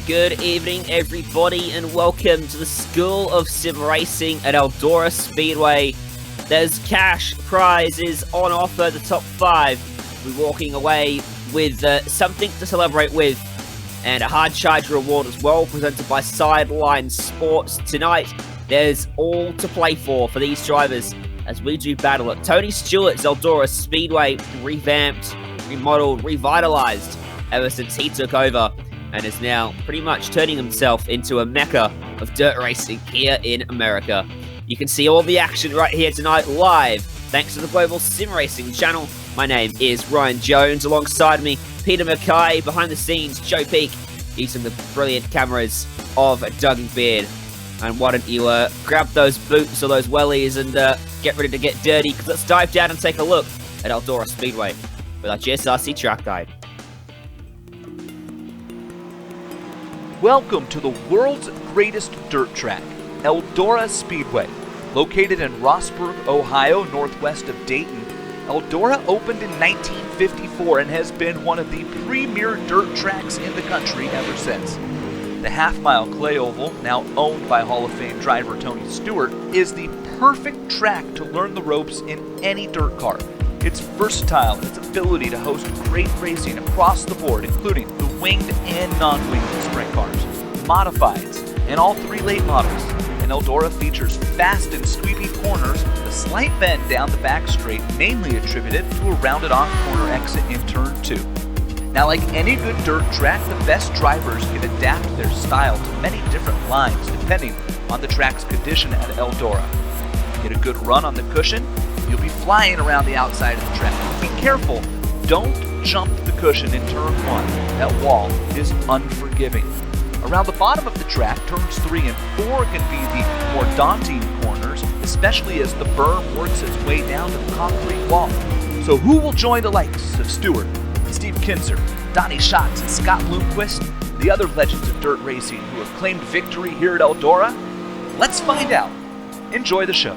Good evening, everybody, and welcome to the School of Sim Racing at Eldora Speedway. There's cash prizes on offer. The top 5 will be walking away with something to celebrate with, and a hard charge reward as well, presented by Sideline Sports. Tonight, there's all to play for these drivers as we do battle at Tony Stewart's Eldora Speedway, revamped, remodeled, revitalized ever since he took over, and is now pretty much turning himself into a mecca of dirt racing here in America. You can see all the action right here tonight live, thanks to the Global SimRacing Channel. My name is Ryan Jones. Alongside me, Peter Mackay. Behind the scenes, Joe Peak, using the brilliant cameras of Doug Beard. And why don't you grab those boots or those wellies and get ready to get dirty, because let's dive down and take a look at Eldora Speedway with our GSRC track guide. Welcome to the world's greatest dirt track, Eldora Speedway. Located in Rossburg, Ohio, northwest of Dayton, Eldora opened in 1954 and has been one of the premier dirt tracks in the country ever since. The half-mile clay oval, now owned by Hall of Fame driver Tony Stewart, is the perfect track to learn the ropes in any dirt car. It's versatile in its ability to host great racing across the board, including the winged and non-winged sprint cars, modifieds, and all 3 late models. And Eldora features fast and sweeping corners, a slight bend down the back straight, mainly attributed to a rounded-off corner exit in turn 2. Now, like any good dirt track, the best drivers can adapt their style to many different lines depending on the track's condition at Eldora. Get a good run on the cushion, you'll be flying around the outside of the track. Be careful, don't jump the cushion in turn 1. That wall is unforgiving. Around the bottom of the track, turns 3 and 4 can be the more daunting corners, especially as the berm works its way down to the concrete wall. So who will join the likes of Stewart, Steve Kinzer, Donnie Schatz, and Scott Bloomquist, the other legends of dirt racing who have claimed victory here at Eldora? Let's find out. Enjoy the show.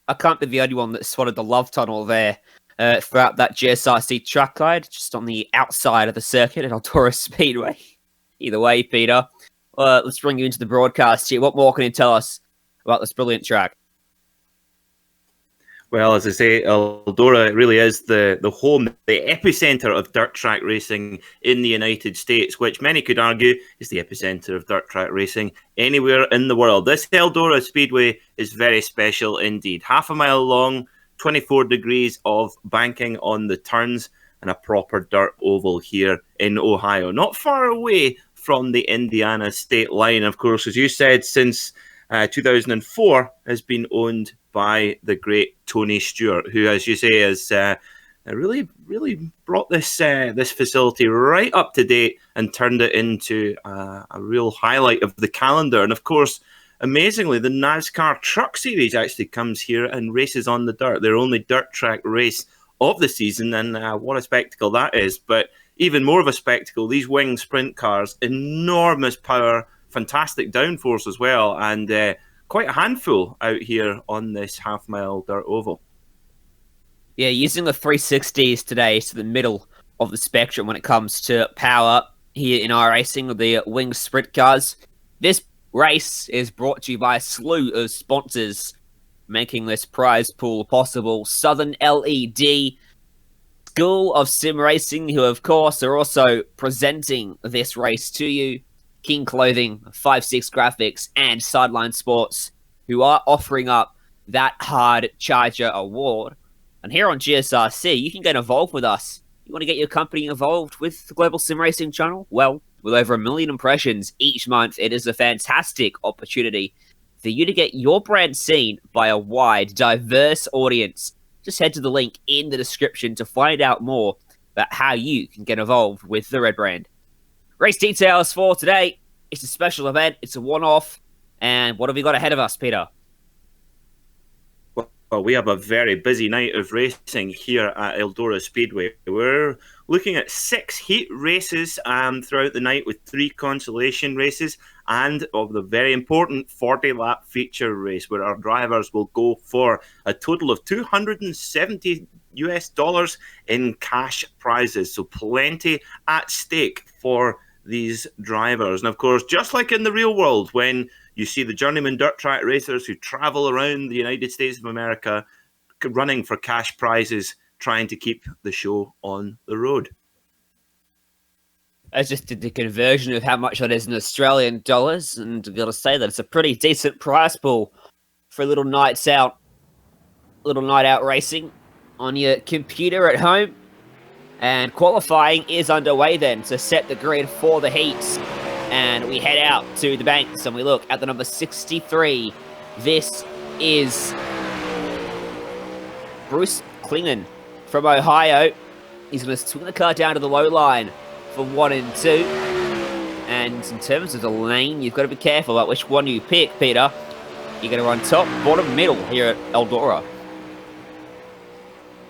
I can't be the only one that spotted the love tunnel there throughout that GSRC track guide, just on the outside of the circuit at Eldora Speedway. Either way, Peter, let's bring you into the broadcast here. What more can you tell us about this brilliant track? Well, as I say, Eldora really is the home, the epicenter of dirt track racing in the United States, which many could argue is the epicenter of dirt track racing anywhere in the world. This Eldora Speedway is very special indeed. Half a mile long, 24 degrees of banking on the turns, and a proper dirt oval here in Ohio. Not far away from the Indiana state line, of course, as you said, since 2004 has been owned by the great Tony Stewart, who, as you say, has really brought this facility right up to date and turned it into a real highlight of the calendar. And of course, amazingly, the NASCAR Truck Series actually comes here and races on the dirt. Their only dirt track race of the season, and what a spectacle that is. But even more of a spectacle, these wing sprint cars, enormous power, fantastic downforce as well, and quite a handful out here on this half-mile dirt oval. Yeah, using the 360s today to the middle of the spectrum when it comes to power here in iRacing with the wing sprint cars. This race is brought to you by a slew of sponsors, making this prize pool possible. Southern LED, School of Sim Racing, who of course are also presenting this race to you. King Clothing, 5-6 Graphics, and Sideline Sports, who are offering up that Hard Charger Award. And here on GSRC, you can get involved with us. You want to get your company involved with the Global SimRacing Channel? Well, with over 1 million impressions each month, it is a fantastic opportunity for you to get your brand seen by a wide, diverse audience. Just head to the link in the description to find out more about how you can get involved with the Red Brand. Race details for today. It's a special event. It's a one-off. And what have we got ahead of us, Peter? Well, we have a very busy night of racing here at Eldora Speedway. We're looking at 6 heat races throughout the night with 3 consolation races and of the very important 40-lap feature race where our drivers will go for a total of $270 in cash prizes. So plenty at stake for these drivers. And of course, just like in the real world, when you see the journeyman dirt track racers who travel around the United States of America running for cash prizes, trying to keep the show on the road. I just did the conversion of how much that is in Australian dollars, and I've got to say that it's a pretty decent price pool for a little night out racing on your computer at home. And qualifying is underway then to set the grid for the heats. And we head out to the banks and we look at the number 63. This is Bruce Klingon from Ohio. He's going to swing the car down to the low line for 1 and 2. And in terms of the lane, you've got to be careful about which one you pick, Peter. You're going to run top, bottom, middle here at Eldora.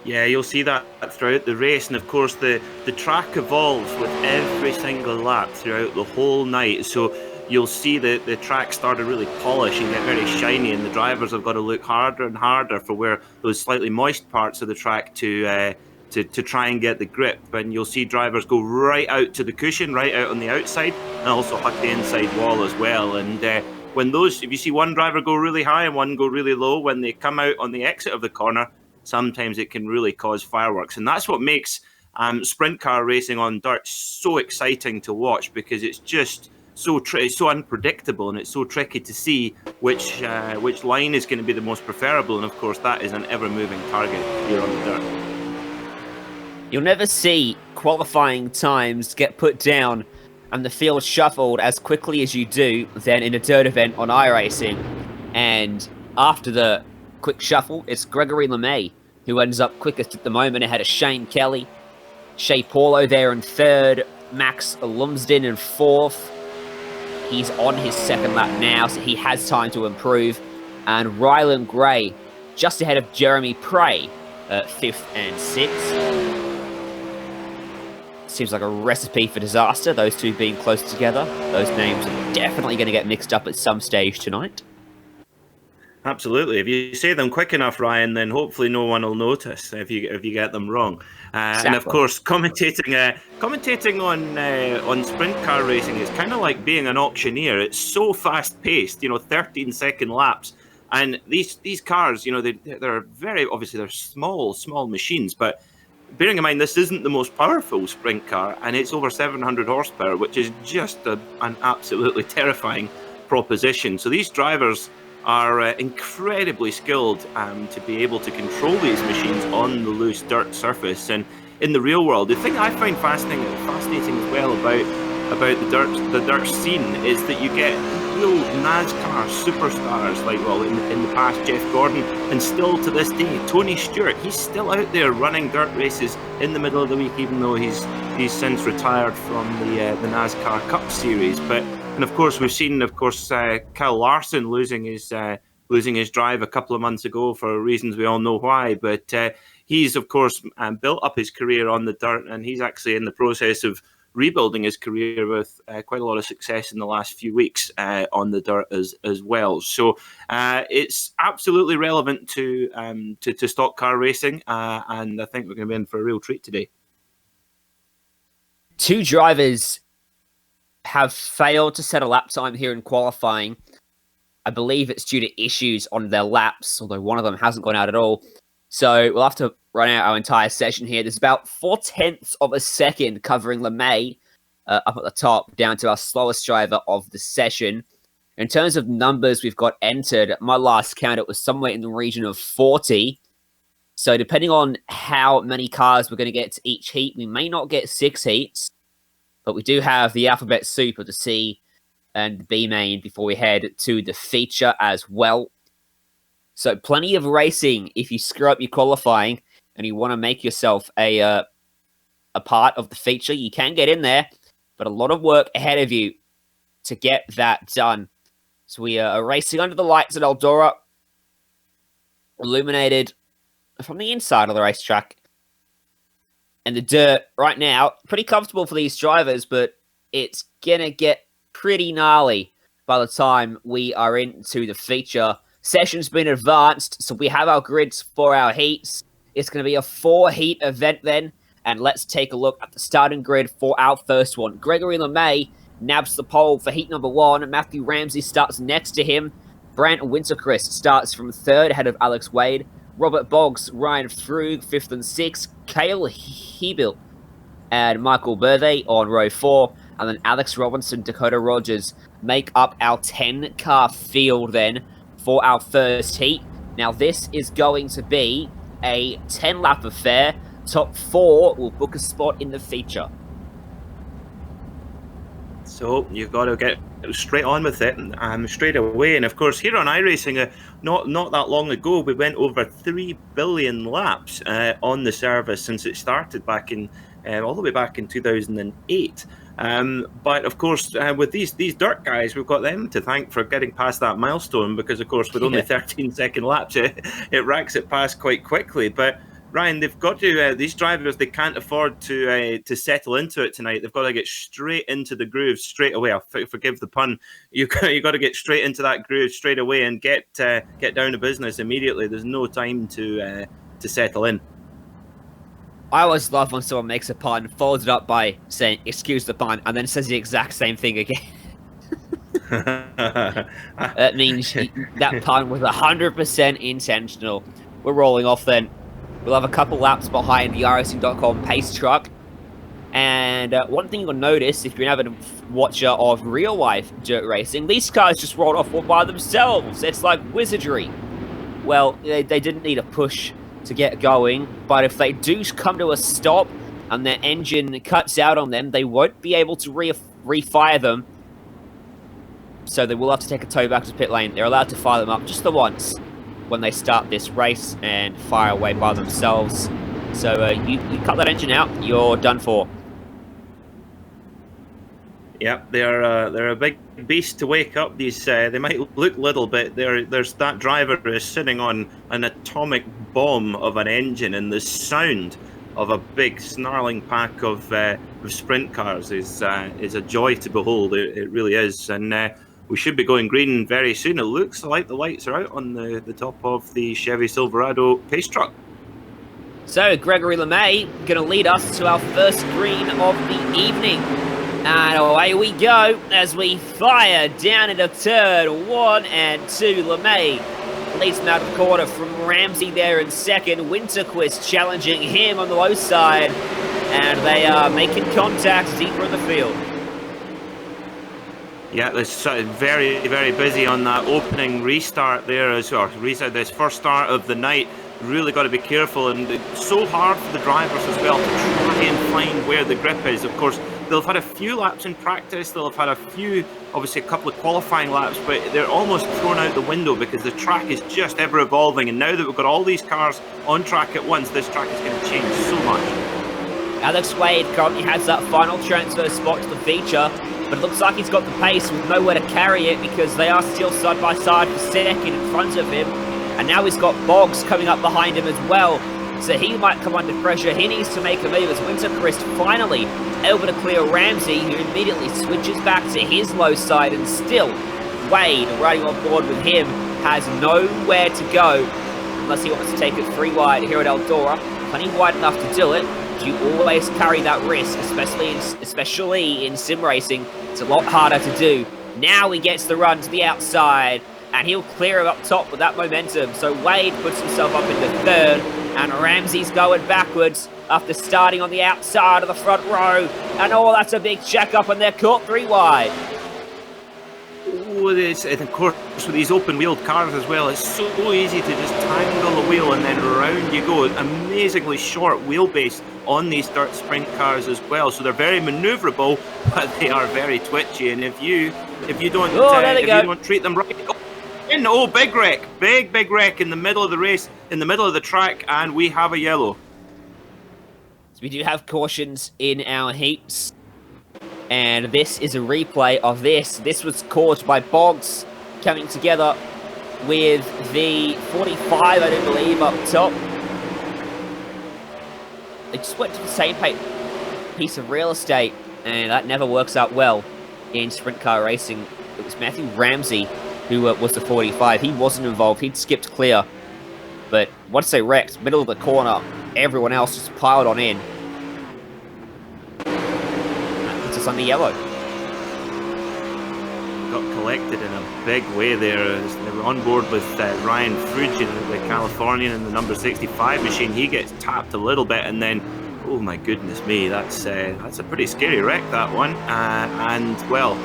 Yeah, you'll see that throughout the race, and of course the track evolves with every single lap throughout the whole night. So you'll see the track start to really polish and get very shiny, and the drivers have got to look harder and harder for where those slightly moist parts of the track to try and get the grip. And you'll see drivers go right out to the cushion, right out on the outside, and also hug the inside wall as well. And if you see one driver go really high and one go really low, when they come out on the exit of the corner, sometimes it can really cause fireworks. And that's what makes sprint car racing on dirt so exciting to watch, because it's just so unpredictable, and it's so tricky to see which line is going to be the most preferable. And of course, that is an ever-moving target here on the dirt. You'll never see qualifying times get put down and the field shuffled as quickly as you do then in a dirt event on iRacing. And after the quick shuffle, it's Gregory LeMay who ends up quickest at the moment. Ahead of Shane Kelly, Shea Paulo there in 3rd, Max Lumsden in 4th. He's on his 2nd lap now, so he has time to improve. And Rylan Gray just ahead of Jeremy Prey at 5th and 6th. Seems like a recipe for disaster, those two being close together. Those names are definitely going to get mixed up at some stage tonight. Absolutely. If you say them quick enough, Ryan, then hopefully no one will notice if you get them wrong. Exactly. And of course, commentating on sprint car racing is kind of like being an auctioneer. It's so fast paced, 13-second laps, and these cars, they're very obviously they're small machines, but bearing in mind this isn't the most powerful sprint car, and it's over 700 horsepower, which is just an absolutely terrifying proposition. So these drivers are incredibly skilled to be able to control these machines on the loose dirt surface. And in the real world, the thing I find fascinating as well about the dirt scene is that you get real NASCAR superstars like, in the past, Jeff Gordon, and still to this day, Tony Stewart. He's still out there running dirt races in the middle of the week, even though he's since retired from the NASCAR Cup Series. And of course, we've seen, Kyle Larson losing his drive a couple of months ago for reasons we all know why. But he's, of course, built up his career on the dirt, and he's actually in the process of rebuilding his career with quite a lot of success in the last few weeks on the dirt as well. So it's absolutely relevant to stock car racing, and I think we're going to be in for a real treat today. 2 drivers have failed to set a lap time here in qualifying. I believe it's due to issues on their laps, although one of them hasn't gone out at all. So we'll have to run out our entire session here. There's about 0.4 of a second covering LeMay up at the top, down to our slowest driver of the session. In terms of numbers we've got entered, at my last count, it was somewhere in the region of 40. So depending on how many cars we're going to get to each heat, we may not get 6 heats, but we do have the alphabet soup of the C and the B main before we head to the feature as well. So plenty of racing if you screw up your qualifying and you want to make yourself a part of the feature. You can get in there, but a lot of work ahead of you to get that done. So we are racing under the lights at Eldora. illuminated from the inside of the racetrack. And the dirt right now, pretty comfortable for these drivers, but it's gonna get pretty gnarly by the time we are into the feature. Session's been advanced, so we have our grids for our heats. It's going to be a 4-heat event then, and let's take a look at the starting grid for our first one. Gregory LeMay nabs the pole for heat number 1. Matthew Ramsey starts next to him. Brant Winterchrist starts from 3rd ahead of Alex Wade. Robert Boggs, Ryan Frug, 5th and 6th. Cale Hebill and Michael Birthey on row 4. And then Alex Robinson, Dakota Rogers make up our 10-car field then for our first heat. Now this is going to be a 10-lap affair. Top 4 will book a spot in the feature. So you've got to get straight on with it, straight away. And of course, here on iRacing, not that long ago, we went over 3 billion laps on the service since it started back in all the way back in 2008. But of course, with these dirt guys, we've got them to thank for getting past that milestone, because of course, with only 13-second laps, it racks it past quite quickly. But Ryan, they've got to, these drivers, they can't afford to settle into it tonight. They've got to get straight into the groove straight away. Forgive the pun. You got to get straight into that groove straight away and get down to business immediately. There's no time to settle in. I always love when someone makes a pun, follows it up by saying, excuse the pun, and then says the exact same thing again. That means that pun was 100% intentional. We're rolling off then. We'll have a couple laps behind the iRacing.com pace truck. And one thing you'll notice, if you're an avid watcher of real-life dirt racing, these cars just rolled off all by themselves. It's like wizardry. Well, they didn't need a push to get going, but if they do come to a stop and their engine cuts out on them, they won't be able to refire them. So they will have to take a tow back to pit lane. They're allowed to fire them up just the once when they start this race and fire away by themselves. So you cut that engine out, you're done for. Yep, they're a big beast to wake up. These they might look little, but there's that driver is sitting on an atomic bomb of an engine, and the sound of a big snarling pack of sprint cars is a joy to behold. It really is, and we should be going green very soon. It looks like the lights are out on the top of the Chevy Silverado pace truck. So Gregory LeMay going to lead us to our first green of the evening. And away we go as we fire down into turn 1 and 2. LeMay leads him out of the corner from Ramsey there in second. Winterquist challenging him on the low side. And they are making contact deeper in the field. Yeah, it's very, very busy on that opening restart there as well. Restart this first start of the night. Really got to be careful, and it's so hard for the drivers as well to try and find where the grip is. Of course, they'll have had a few laps in practice, they'll have had a few, obviously a couple of qualifying laps, but they're almost thrown out the window because the track is just ever evolving, and now that we've got all these cars on track at once, this track is going to change so much. Alex Wade currently has that final transfer spot to the feature, but it looks like he's got the pace with nowhere to carry it because they are still side by side for second in front of him. And now he's got Boggs coming up behind him as well. So he might come under pressure. He needs to make a move as Winterchrist finally able to clear Ramsey, who immediately switches back to his low side. And still, Wade, riding on board with him, has nowhere to go unless he wants to take it 3 wide here at Eldora. Plenty wide enough to do it. You always carry that risk, especially in sim racing. It's a lot harder to do. Now he gets the run to the outside, and he'll clear him up top with that momentum. So Wade puts himself up into third, and Ramsey's going backwards after starting on the outside of the front row. And oh, that's a big check up, and they're caught 3 wide. Oh, and of course, with these open-wheeled cars as well, it's so easy to just tangle the wheel and then round you go. Amazingly short wheelbase on these dirt sprint cars as well, so they're very manoeuvrable, but they are very twitchy. And if you don't treat them right, big wreck, big wreck in the middle of the race, in the middle of the track, and we have a yellow. So we do have cautions in our heats. And this is a replay of this. This was caused by Boggs coming together with the 45, I do believe, up top. They just went to the same piece of real estate, and that never works out well in sprint car racing. It was Matthew Ramsey who was the 45. He wasn't involved. He'd skipped clear. But once they wrecked, middle of the corner, everyone else just piled on in. That puts us under yellow. Got collected in a big way there. They were on board with Ryan Fudge, the Californian, in the number 65 machine. He gets tapped a little bit, and then, oh my goodness me, that's a pretty scary wreck, that one. And well,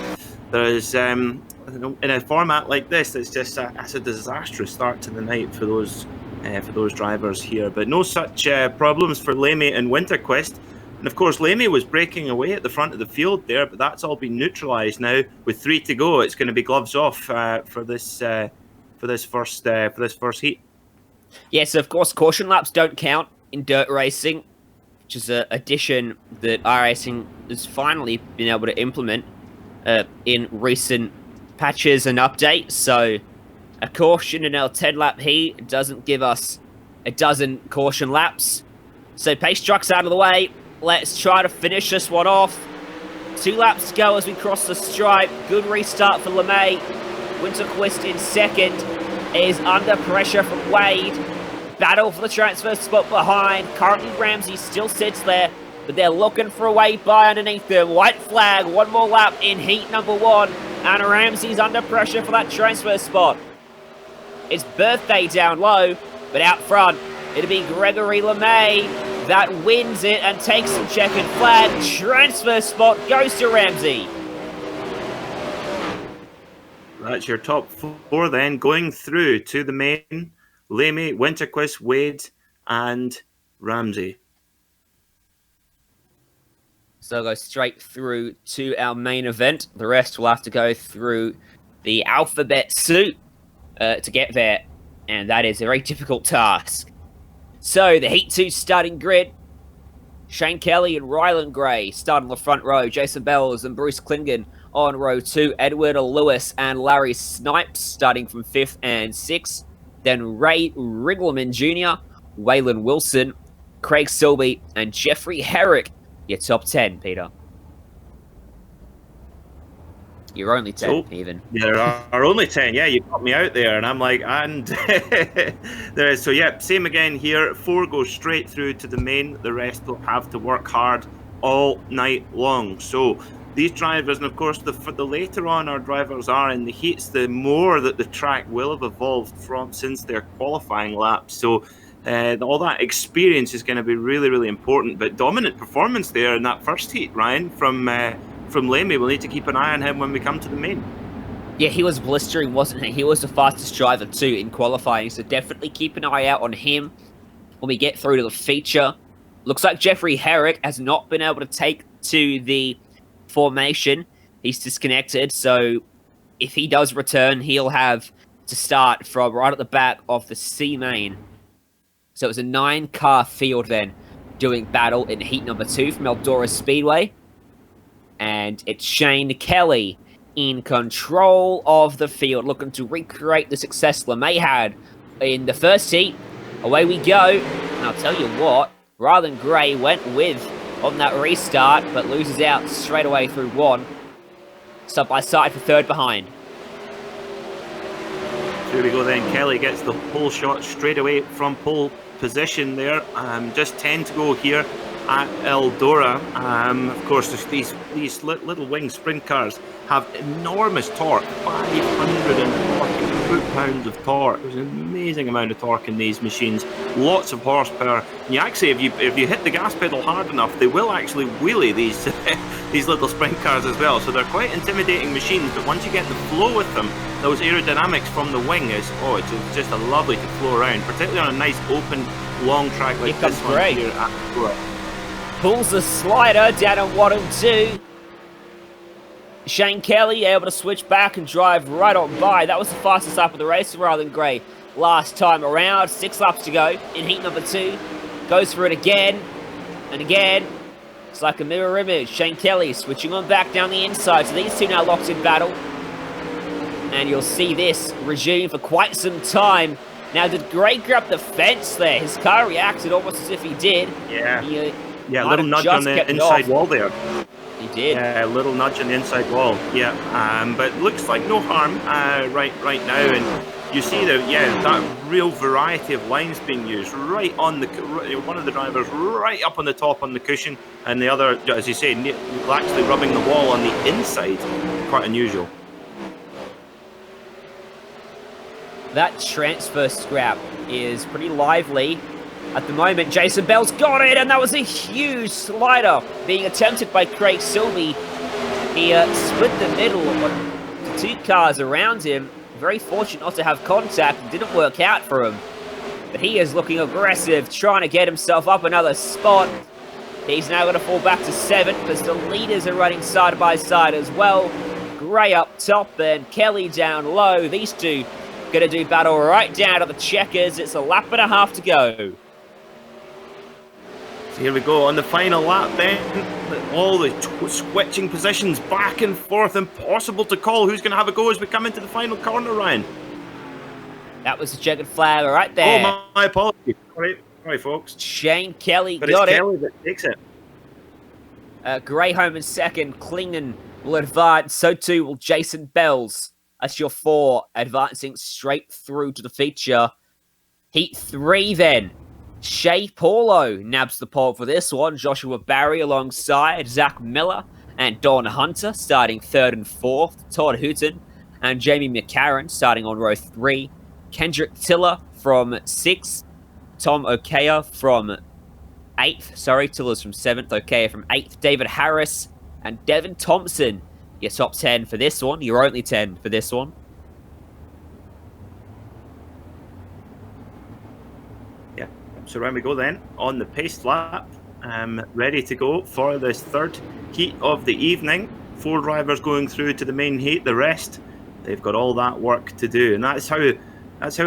there's in a format like this, it's just it's a disastrous start to the night for those drivers here. But no such problems for Lemay and Winterquist. And of course, Lemay was breaking away at the front of the field there, but that's all been neutralised now. With 3 to go, it's going to be gloves off for this first heat. Yes, of course, caution laps don't count in dirt racing, which is an addition that iRacing has finally been able to implement in recent patches and updates. So a caution in our 10-lap heat doesn't give us a dozen caution laps. So pace truck's out of the way. Let's try to finish this one off. 2 laps to go as we cross the stripe. Good restart for Lemay. Winterquist in second is under pressure from Wade. Battle for the transfer spot behind. Currently Ramsey still sits there, but they're looking for a way by underneath them. White flag, 1 more lap in heat number 1. And Ramsey's under pressure for that transfer spot. It's Birthday down low, but out front, it'll be Gregory Lemay that wins it and takes some checkered flag. Transfer spot goes to Ramsey. That's your top 4 then, going through to the main. Lemay, Winterquist, Wade, and Ramsey. So go straight through to our main event. The rest will have to go through the alphabet soup to get there, and that is a very difficult task. So, the Heat 2 starting grid. Shane Kelly and Ryland Gray start on the front row. Jason Bells and Bruce Klingon on row 2. Edward Lewis and Larry Snipes starting from 5th and 6th. Then Ray Riggleman Jr., Waylon Wilson, Craig Silby, and Jeffrey Herrick. Your top 10, Peter. You're only 10, even. There are only 10. Yeah, you got me out there, and I'm like, and there is. So yeah, same again here. 4 go straight through to the main. The rest will have to work hard all night long. So these drivers, and of course, the later on our drivers are in the heats, the more that the track will have evolved from since their qualifying laps. So all that experience is going to be really, really important. But dominant performance there in that first heat, Ryan, from Lemay. We'll need to keep an eye on him when we come to the main. Yeah, he was blistering, wasn't he? He was the fastest driver too in qualifying, so definitely keep an eye out on him when we get through to the feature. Looks like Jeffrey Herrick has not been able to take to the formation. He's disconnected, so if he does return, he'll have to start from right at the back of the C main. So it was a 9-car field then doing battle in heat number 2 from Eldora Speedway. And it's Shane Kelly in control of the field, looking to recreate the success Lemay had in the first heat. Away we go. And I'll tell you what, Ryland Gray went with on that restart, but loses out straight away through 1. Side by side for 3rd behind. Here we go then. Kelly gets the pole shot straight away from pole position there. Just 10 to go here at Eldora. Of course, these little wing sprint cars have enormous torque, 540 foot-pounds of torque. There's an amazing amount of torque in these machines, lots of horsepower. And you actually, if you hit the gas pedal hard enough, they will actually wheelie these these little sprint cars as well. So they're quite intimidating machines, but once you get the flow with them, those aerodynamics from the wing it's just a lovely to flow around, particularly on a nice open long track like this one here at Eldora. Pulls the slider down on 1 and 2. Shane Kelly able to switch back and drive right on by. That was the fastest lap of the race for Ryland Gray last time around. 6 laps to go in heat number 2. Goes for it again and again. It's like a mirror image. Shane Kelly switching on back down the inside. So these two now locked in battle. And you'll see this regime for quite some time. Now, did Gray grab the fence there? His car reacted almost as if he did. Yeah. Yeah, a little nudge on the inside wall there. He did. Yeah, a little nudge on the inside wall. Yeah, but looks like no harm right now. And you see that real variety of lines being used right on the one of the drivers right up on the top on the cushion, and the other, as you say, actually rubbing the wall on the inside. Quite unusual. That transfer scrap is pretty lively. At the moment, Jason Bell's got it, and that was a huge slider being attempted by Craig Silby. He split the middle of the two cars around him. Very fortunate not to have contact. It didn't work out for him. But he is looking aggressive, trying to get himself up another spot. He's now going to fall back to 7th because the leaders are running side by side as well. Gray up top and Kelly down low. These two going to do battle right down to the checkers. It's a lap and a half to go. So here we go on the final lap then. All the switching positions back and forth. Impossible to call who's going to have a go as we come into the final corner, Ryan. That was the checkered flag right there. Oh, my apologies. Sorry, folks. Shane Kelly but got it's it. Kelly that takes it. Gray home in second. Klingen will advance. So too will Jason Bells. That's your 4 advancing straight through to the feature. Heat 3 then. Shea Paulo nabs the pole for this one. Joshua Barry alongside Zach Miller and Don Hunter starting 3rd and 4th. Todd Hooton and Jamie McCarran starting on row 3. Kendrick Tiller from 6th. Tom Okea from 8th. Sorry, Tiller's from 7th. Okea from 8th. David Harris and Devin Thompson. Your top 10 for this one. Your only 10 for this one. Yeah. So around we go then on the pace lap. Ready to go for this 3rd heat of the evening. 4 drivers going through to the main heat. The rest, they've got all that work to do, and that's how it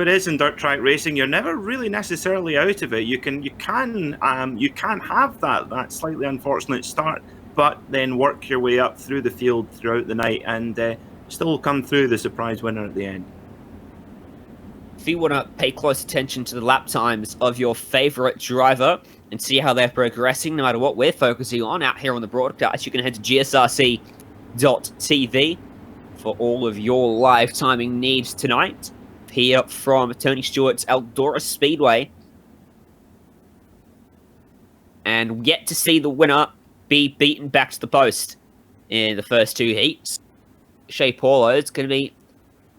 is in dirt track racing. You're never really necessarily out of it. You can have that slightly unfortunate start, but then work your way up through the field throughout the night and still come through the surprise winner at the end. If you want to pay close attention to the lap times of your favourite driver and see how they're progressing, no matter what we're focusing on out here on the broadcast, you can head to GSRC.tv for all of your live timing needs tonight. Here from Tony Stewart's Eldora Speedway. And yet to see the winner be beaten back to the post in the first 2 heats. Shea Paulo is going to be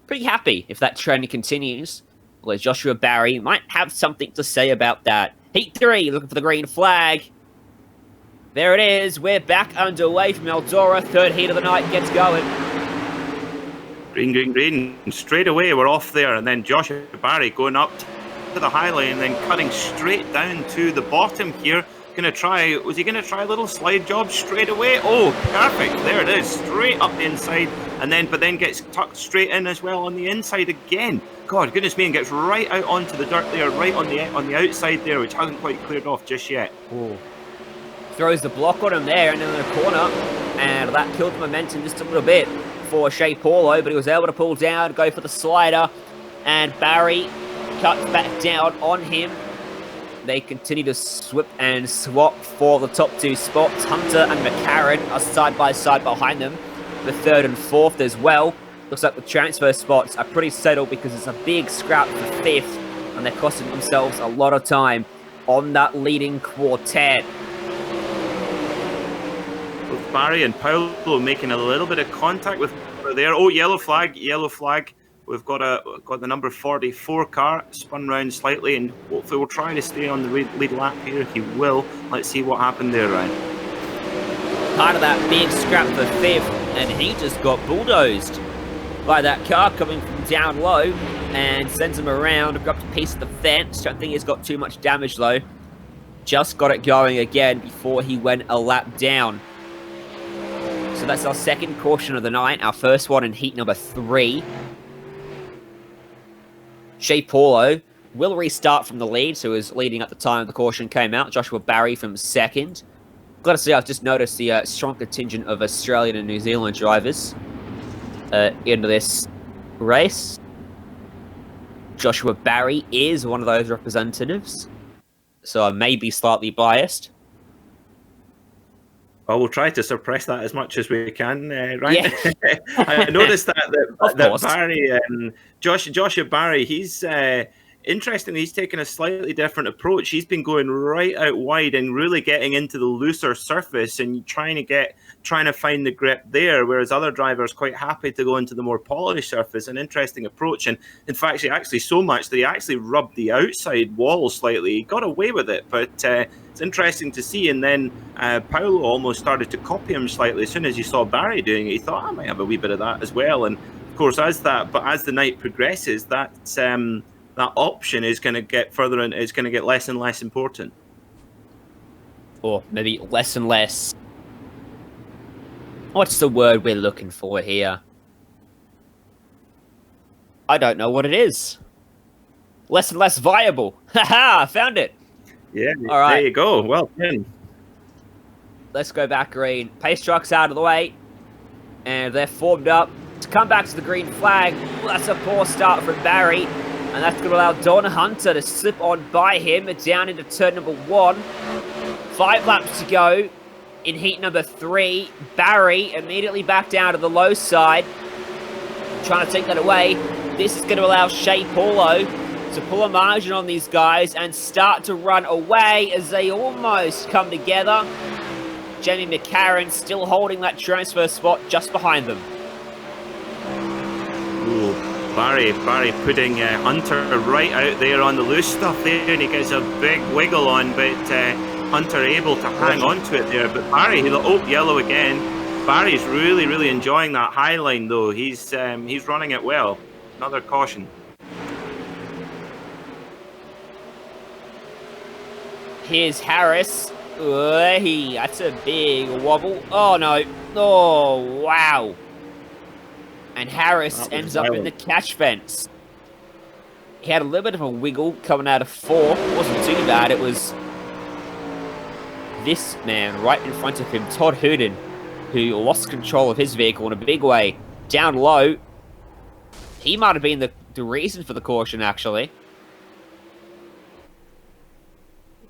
pretty happy if that trend continues. Although Joshua Barry might have something to say about that. Heat 3, looking for the green flag. There it is. We're back underway from Eldora. 3rd heat of the night gets going. Green. Straight away, we're off there. And then Joshua Barry going up to the high line and then cutting straight down to the bottom here. Was he going to try a little slide job straight away? Oh, perfect. There it is. Straight up the inside. But then gets tucked straight in as well on the inside again. God, goodness me, and gets right out onto the dirt there, right on the outside there, which hasn't quite cleared off just yet. Oh. Throws the block on him there and in the corner. And that killed the momentum just a little bit for Shea Paulo, but he was able to pull down, go for the slider. And Barry cuts back down on him. They continue to swip and swap for the top 2 spots. Hunter and McCarran are side by side behind them. The 3rd and 4th as well. Looks like the transfer spots are pretty settled because it's a big scrap for 5th. And they're costing themselves a lot of time on that leading quartet. Both Barry and Paulo making a little bit of contact with there. Oh, yellow flag. We've got the number 44 car spun round slightly, and hopefully we'll try to stay on the lead lap here. He will. Let's see what happened there, Ryan. Part of that big scrap for 5th, and he just got bulldozed by that car coming from down low and sends him around, grabbed a piece of the fence. Don't think he's got too much damage though. Just got it going again before he went a lap down. So that's our 2nd caution of the night, our first one in heat number 3. Shea Paulo will restart from the lead, so he was leading at the time the caution came out. Joshua Barry from 2nd. Got to say, I've just noticed the strong contingent of Australian and New Zealand drivers into this race. Joshua Barry is one of those representatives, so I may be slightly biased. Well, we'll try to suppress that as much as we can, right? Yeah. I noticed that Course. Barry, Joshua Barry, he's interesting. He's taken a slightly different approach. He's been going right out wide and really getting into the looser surface and trying to find the grip there, whereas other drivers quite happy to go into the more polished surface. An interesting approach, and in fact, he actually so much that he actually rubbed the outside wall slightly. He got away with it, but it's interesting to see. And then Paolo almost started to copy him slightly. As soon as he saw Barry doing it, he thought, I might have a wee bit of that as well. And of course, as the night progresses, that option is going to get further and it's going to get less and less important. Or maybe less and less. What's the word we're looking for here? I don't know what it is. Less and less viable. Haha, I found it. Yeah, all right. There you go. Well done. Let's go back green. Pace truck's out of the way. And they're formed up to come back to the green flag. Ooh, that's a poor start from Barry. And that's going to allow Don Hunter to slip on by him down into turn number 1. 5 laps to go in heat number 3. Barry immediately back down to the low side. Trying to take that away. This is going to allow Shea Paulo to pull a margin on these guys and start to run away as they almost come together. Jamie McCarran still holding that transfer spot just behind them. Ooh, Barry putting Hunter right out there on the loose stuff there, and he gets a big wiggle on, but Hunter able to hang on to it there. But Barry, yellow again. Barry's really enjoying that high line though. He's running it well. Another caution. Here's Harris. That's a big wobble. Oh no. Oh wow. And Harris ends up in the catch fence. He had a little bit of a wiggle coming out of 4. It wasn't too bad. It was this man right in front of him, Todd Hooden, who lost control of his vehicle in a big way. Down low. He might have been the reason for the caution, actually.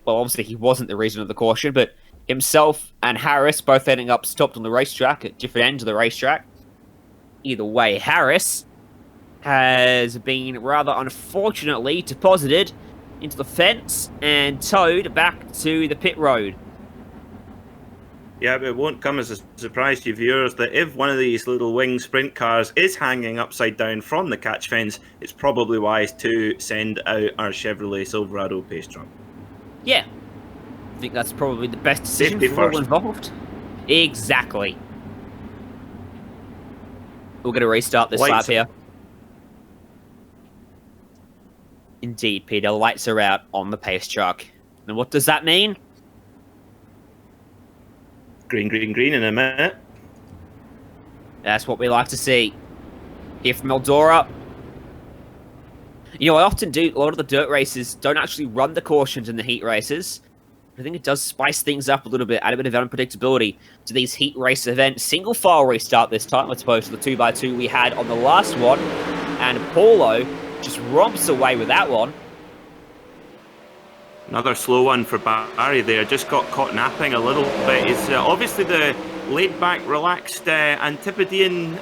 Well, obviously he wasn't the reason of the caution, but himself and Harris both ending up stopped on the racetrack at different ends of the racetrack. Either way, Harris has been rather unfortunately deposited into the fence and towed back to the pit road. Yeah, but it won't come as a surprise to viewers that if one of these little wing sprint cars is hanging upside down from the catch fence, it's probably wise to send out our Chevrolet Silverado pace truck. Yeah, I think that's probably the best decision Safety for all first. involved. Exactly. We're going to restart this lap Lights. here. Indeed, Peter. Lights are out on the pace truck. And what does that mean? Green in a minute. That's what we like to see. Here from Eldora. You know, I often do, a lot of the dirt races don't actually run the cautions in the heat races. I think it does spice things up a little bit, add a bit of unpredictability to these heat race events. Single file restart this time, as opposed to the 2x2 we had on the last one. And Paulo just romps away with that one. Another slow one for Barry there. Just got caught napping a little bit. It's obviously the laid-back, relaxed Antipodean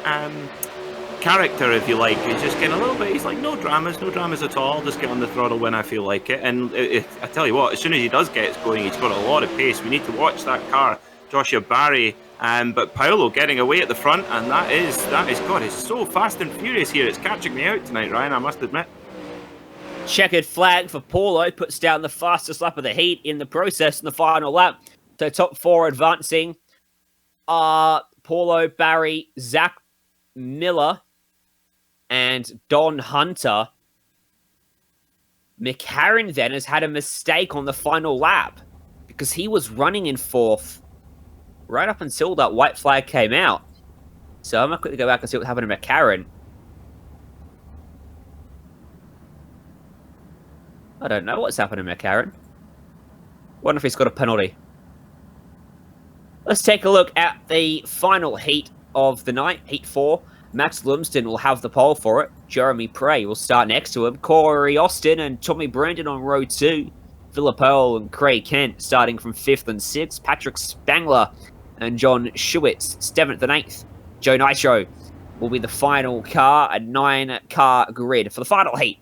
character, if you like. He's just getting a little bit, he's like, no dramas at all. I'll just get on the throttle when I feel like it. And I tell you what, as soon as he does get going, he's got a lot of pace. We need to watch that car, Joshua Barry. But Paolo getting away at the front, and that is, God, it's so fast and furious here. It's catching me out tonight, Ryan, I must admit. Checkered flag for Paulo, puts down the fastest lap of the heat in the process in the final lap. So top 4 advancing are Paulo, Barry, Zach Miller, and Don Hunter. McCarran then has had a mistake on the final lap because he was running in 4th right up until that white flag came out. So I'm going to quickly go back and see what happened to McCarran. I don't know what's happened to McCarran. Wonder if he's got a penalty. Let's take a look at the final heat of the night, Heat 4. Max Lumsden will have the pole for it. Jeremy Prey will start next to him. Corey Austin and Tommy Brandon on row 2. Philip Earl and Craig Kent starting from 5th and 6th. Patrick Spangler and John Schewitz 7th and 8th. Joe Nitro will be the final car, a 9-car grid for the final heat.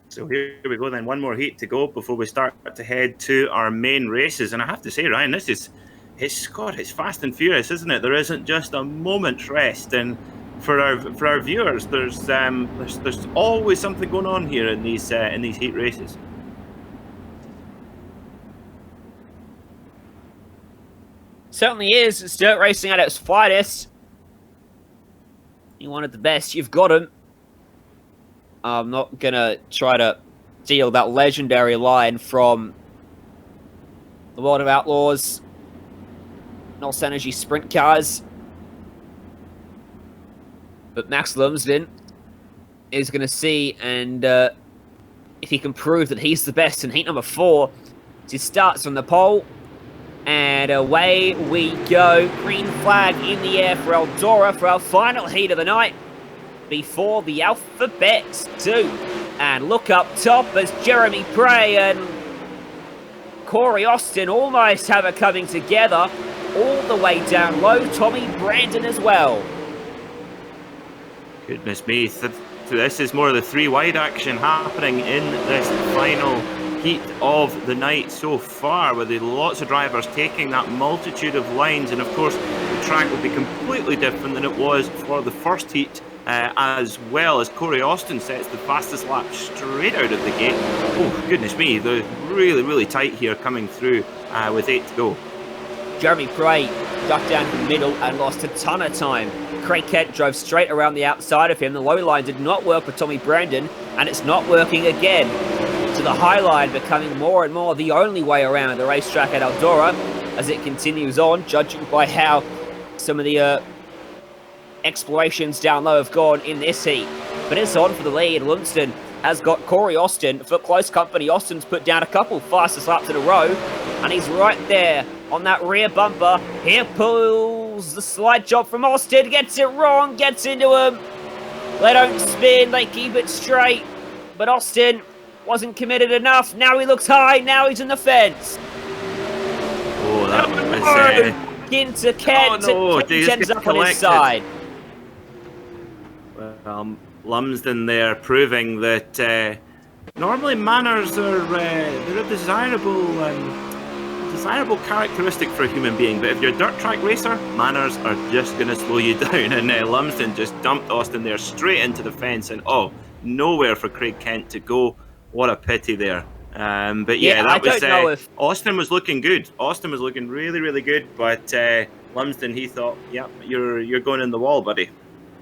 So here we go then, one more heat to go before we start to head to our main races. And I have to say, Ryan, it's fast and furious, isn't it? There isn't just a moment's rest. And for our viewers, there's always something going on here in these heat races. Certainly is. It's dirt racing at its finest. You wanted the best, you've got him. I'm not going to try to steal that legendary line from the World of Outlaws. Nos Energy sprint cars. But Max Lumsden is going to see, and if he can prove that he's the best in heat number 4, he starts from the pole. And away we go. Green flag in the air for Eldora for our final heat of the night. Before the alphabet 2. And look up top as Jeremy Prey and Corey Austin almost have it coming together. All the way down low, Tommy Brandon as well. Goodness me, this is more of the 3-wide action happening in this final heat of the night so far, with lots of drivers taking that multitude of lines. And of course, the track will be completely different than it was for the first heat. As well as Corey Austin sets the fastest lap straight out of the gate. Oh, goodness me, they're really, really tight here coming through with 8 to go. Jeremy Prey ducked down the middle and lost a ton of time. Craig Kent drove straight around the outside of him. The low line did not work with Tommy Brandon, and it's not working again. To the high line becoming more and more the only way around the racetrack at Eldora as it continues on, judging by how some of the explorations down low have gone in this heat. But it's on for the lead. Lumsden has got Corey Austin for close company. Austin's put down a couple fastest laps in a row, and he's right there on that rear bumper. Here pulls the slide job from Austin, gets it wrong, gets into him. They don't spin, they keep it straight. But Austin wasn't committed enough. Now he looks high, now he's in the fence. Oh, that was... into Kent, oh, no, Kent ends up on his side. Lumsden there proving that normally manners are they're a desirable characteristic for a human being, but if you're a dirt track racer, manners are just going to slow you down. And Lumsden just dumped Austin there straight into the fence, and nowhere for Craig Kent to go. What a pity there. But yeah, that was if Austin was looking good. Austin was looking really, really good, but Lumsden, he thought, yeah, you're going in the wall, buddy.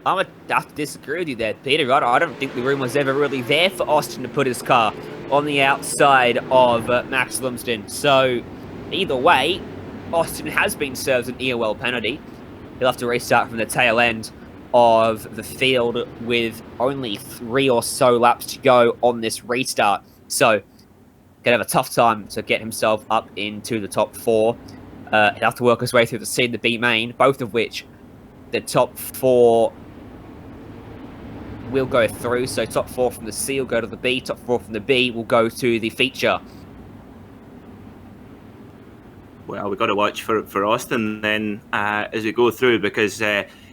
I'm going to have to disagree with you there, Peter. I don't think the room was ever really there for Austin to put his car on the outside of Max Lumsden. So, either way, Austin has been served an EOL penalty. He'll have to restart from the tail end of the field with only 3 or so laps to go on this restart. So, going to have a tough time to get himself up into the top 4. He'll have to work his way through the C and the B main, both of which the top 4 will go through. So top 4 from the C will go to the B, top 4 from the B will go to the feature. Well, we've got to watch for Austin then as we go through, because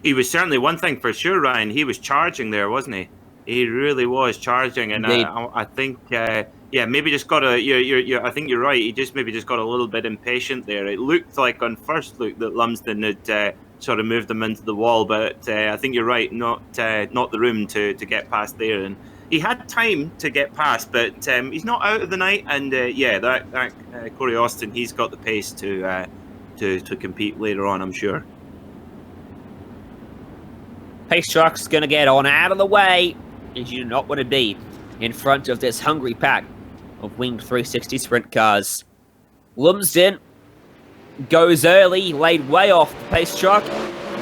he was certainly, one thing for sure, Ryan, he was charging there, wasn't he? He really was charging, and I think, yeah, maybe just got I think you're right, he just maybe just got a little bit impatient there. It looked like on first look that Lumsden had sort of moved them into the wall, but I think you're right, not the room to get past there. And he had time to get past, but he's not out of the night. And yeah, that Corey Austin, he's got the pace to compete later on, I'm sure. Pace truck's going to get on out of the way, as you do not want to be in front of this hungry pack of winged 360 sprint cars. Lumsden goes early, laid way off the pace truck.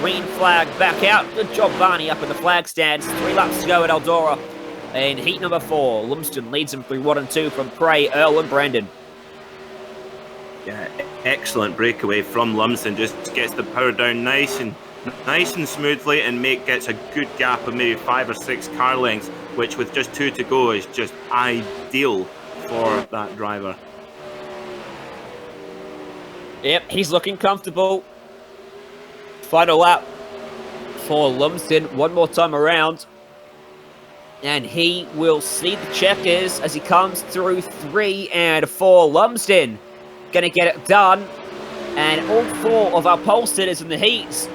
Green flag back out. Good job, Barney, up in the flag stands. 3 laps to go at Eldora. In heat number 4, Lumsden leads him through 1 and 2 from Prey, Earl and Brandon. Yeah, excellent breakaway from Lumsden. Just gets the power down nice and smoothly, and gets a good gap of maybe 5 or 6 car lengths, which with just 2 to go is just ideal for that driver. Yep, he's looking comfortable. Final lap for Lumsden one more time around. And he will see the checkers as he comes through 3 and 4. Lumsden going to get it done. And all 4 of our pole sitters in the heats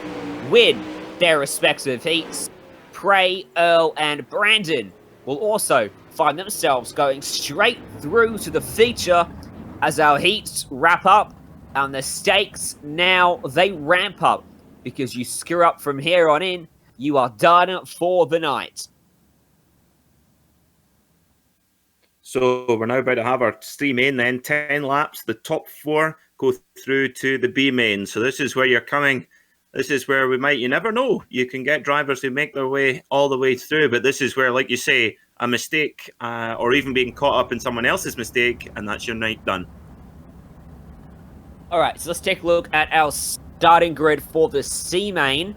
win their respective heats. Prey, Earl, and Brandon will also find themselves going straight through to the feature as our heats wrap up. And the stakes now, they ramp up. Because you screw up from here on in, you are done for the night. So we're now about to have our C main then, 10 laps. The top 4 go through to the B main. So this is where you're coming. This is where you never know. You can get drivers who make their way all the way through. But this is where, like you say, a mistake or even being caught up in someone else's mistake, and that's your night done. All right, so let's take a look at our starting grid for the C main.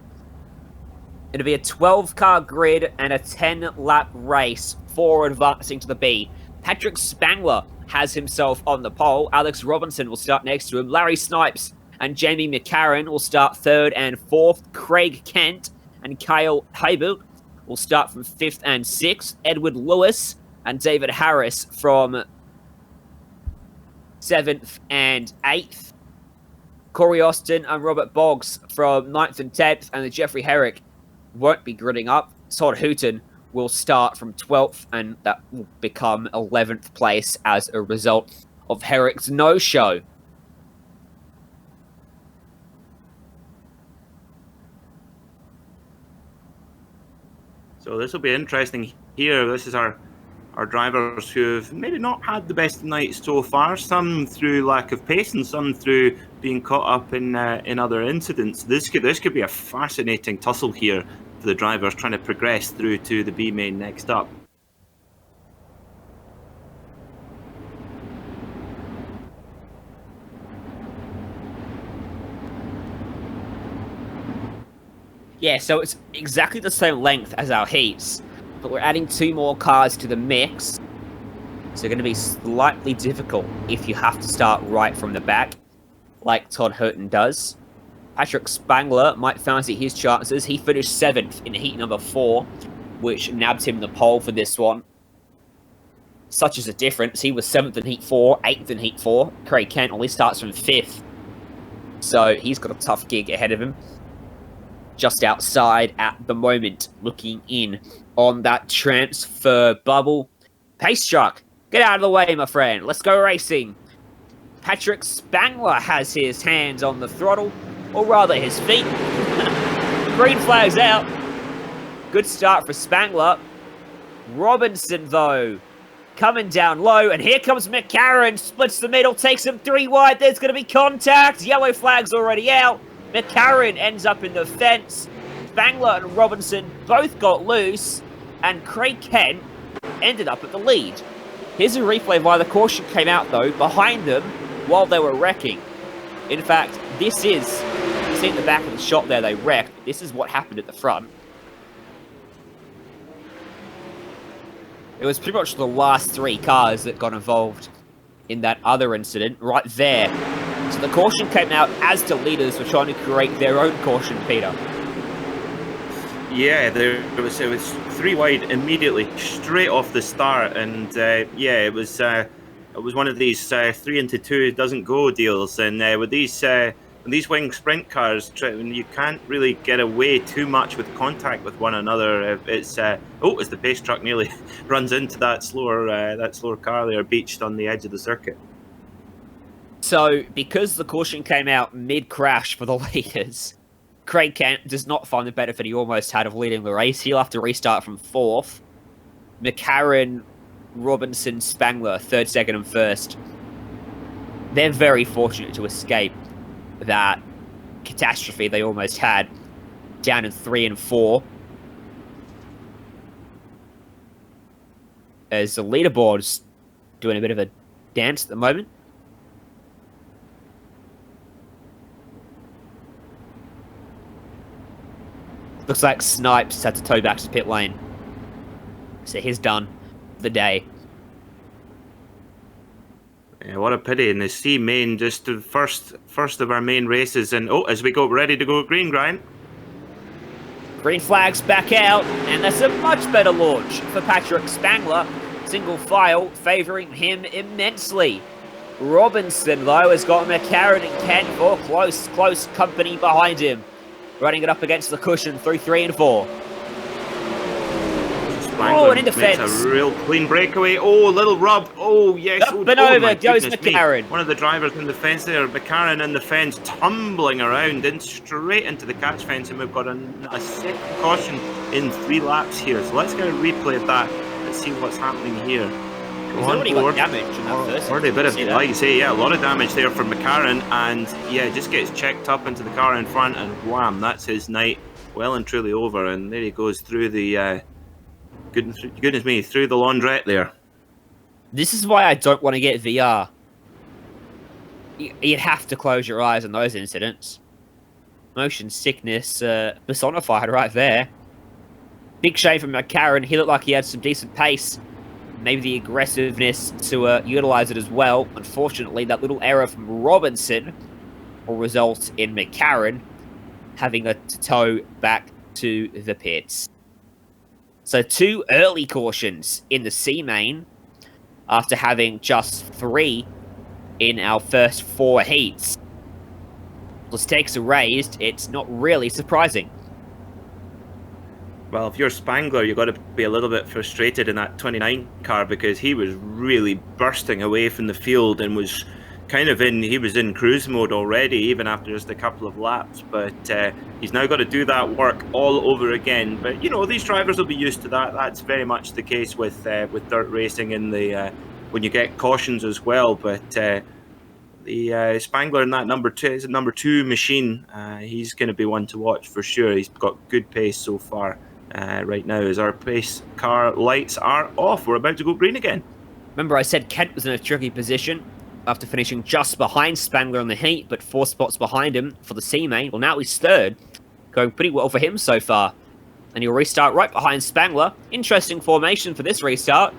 It'll be a 12-car grid and a 10-lap race for advancing to the B. Patrick Spangler has himself on the pole. Alex Robinson will start next to him. Larry Snipes and Jamie McCarran will start 3rd and 4th. Craig Kent and Kyle Haybuck will start from 5th and 6th. Edward Lewis and David Harris from 7th and 8th. Corey Austin and Robert Boggs from 9th and 10th. And the Jeffrey Herrick won't be gridding up. Todd Hooton will start from 12th, and that will become 11th place as a result of Herrick's no-show. So this will be interesting here. This is our drivers who've maybe not had the best night so far, some through lack of pace and some through being caught up in other incidents. This could be a fascinating tussle here for the drivers trying to progress through to the B main next up. Yeah, so it's exactly the same length as our heats, but we're adding 2 more cars to the mix. So going to be slightly difficult if you have to start right from the back, like Todd Houghton does. Patrick Spangler might fancy his chances. He finished 7th in heat number 4, which nabbed him the pole for this one. Such is the difference. He was 7th in heat 4, 8th in heat 4. Craig Kent only starts from 5th. So he's got a tough gig ahead of him. Just outside at the moment, looking in on that transfer bubble. Pace truck, get out of the way, my friend. Let's go racing. Patrick Spangler has his hands on the throttle, or rather his feet. Green flag's out. Good start for Spangler. Robinson, though, coming down low, and here comes McCarran. Splits the middle, takes him 3 wide. There's going to be contact. Yellow flag's already out. McCarran ends up in the fence. Spangler and Robinson both got loose, and Craig Kent ended up at the lead. Here's a replay via the caution came out, though, behind them while they were wrecking. In fact, this is, you see at the back of the shot there, they wrecked. This is what happened at the front. It was pretty much the last 3 cars that got involved in that other incident right there. So the caution came out as the leaders were trying to create their own caution, Peter. Yeah, it was 3 wide immediately, straight off the start, and yeah, it was one of these 3 into 2 doesn't go deals, and with these wing sprint cars, you can't really get away too much with contact with one another. It's as the pace truck nearly runs into that slower car there, beached on the edge of the circuit. So, because the caution came out mid-crash for the leaders, Craig Kent does not find the benefit he almost had of leading the race. He'll have to restart from 4th. McCarran, Robinson, Spangler, 3rd, 2nd, and 1st. They're very fortunate to escape that catastrophe they almost had, down in 3 and 4. As the leaderboard's doing a bit of a dance at the moment. Looks like Snipes had to tow back to pit lane. So he's done for the day. Yeah, what a pity. In the C main, just the first of our main races. And as we go ready to go green, Brian. Green flag's back out, and that's a much better launch for Patrick Spangler. Single file, favouring him immensely. Robinson, though, has got McCarran and Kent for close company behind him. Running it up against the cushion through 3 and 4. Spangler and into fence. A real clean breakaway. Oh, little rub. Oh, yes. Up and over goes McCarran. Me. One of the drivers in the fence there. McCarran in the fence, tumbling around and straight into the catch fence. And we've got a second caution in 3 laps here. So let's get a replay of that. Let's see what's happening here. He's already got damage in that first. Already a bit of, like you say, yeah, a lot of damage there for McCarran. And yeah, just gets checked up into the car in front. And wham, that's his night well and truly over. And there he goes through the... Goodness me, through the laundrette there. This is why I don't want to get VR. You'd have to close your eyes on those incidents. Motion sickness personified right there. Big shame for McCarran. He looked like he had some decent pace. Maybe the aggressiveness to utilise it as well. Unfortunately, that little error from Robinson will result in McCarran having to tow back to the pits. So 2 early cautions in the C main after having just 3 in our first 4 heats. The stakes are raised. It's not really surprising. Well, if you're Spangler, you've got to be a little bit frustrated in that 29 car because he was really bursting away from the field and was kind of he was in cruise mode already, even after just a couple of laps. But he's now got to do that work all over again. But you know, these drivers will be used to that. That's very much the case with dirt racing in the when you get cautions as well. But the Spangler in that number 2 machine, he's going to be one to watch for sure. He's got good pace so far right now. As our pace car lights are off, we're about to go green again. Remember, I said Kent was in a tricky position after finishing just behind Spangler in the heat, but 4 spots behind him for the C main. Well, now he's 3rd. Going pretty well for him so far. And he'll restart right behind Spangler. Interesting formation for this restart.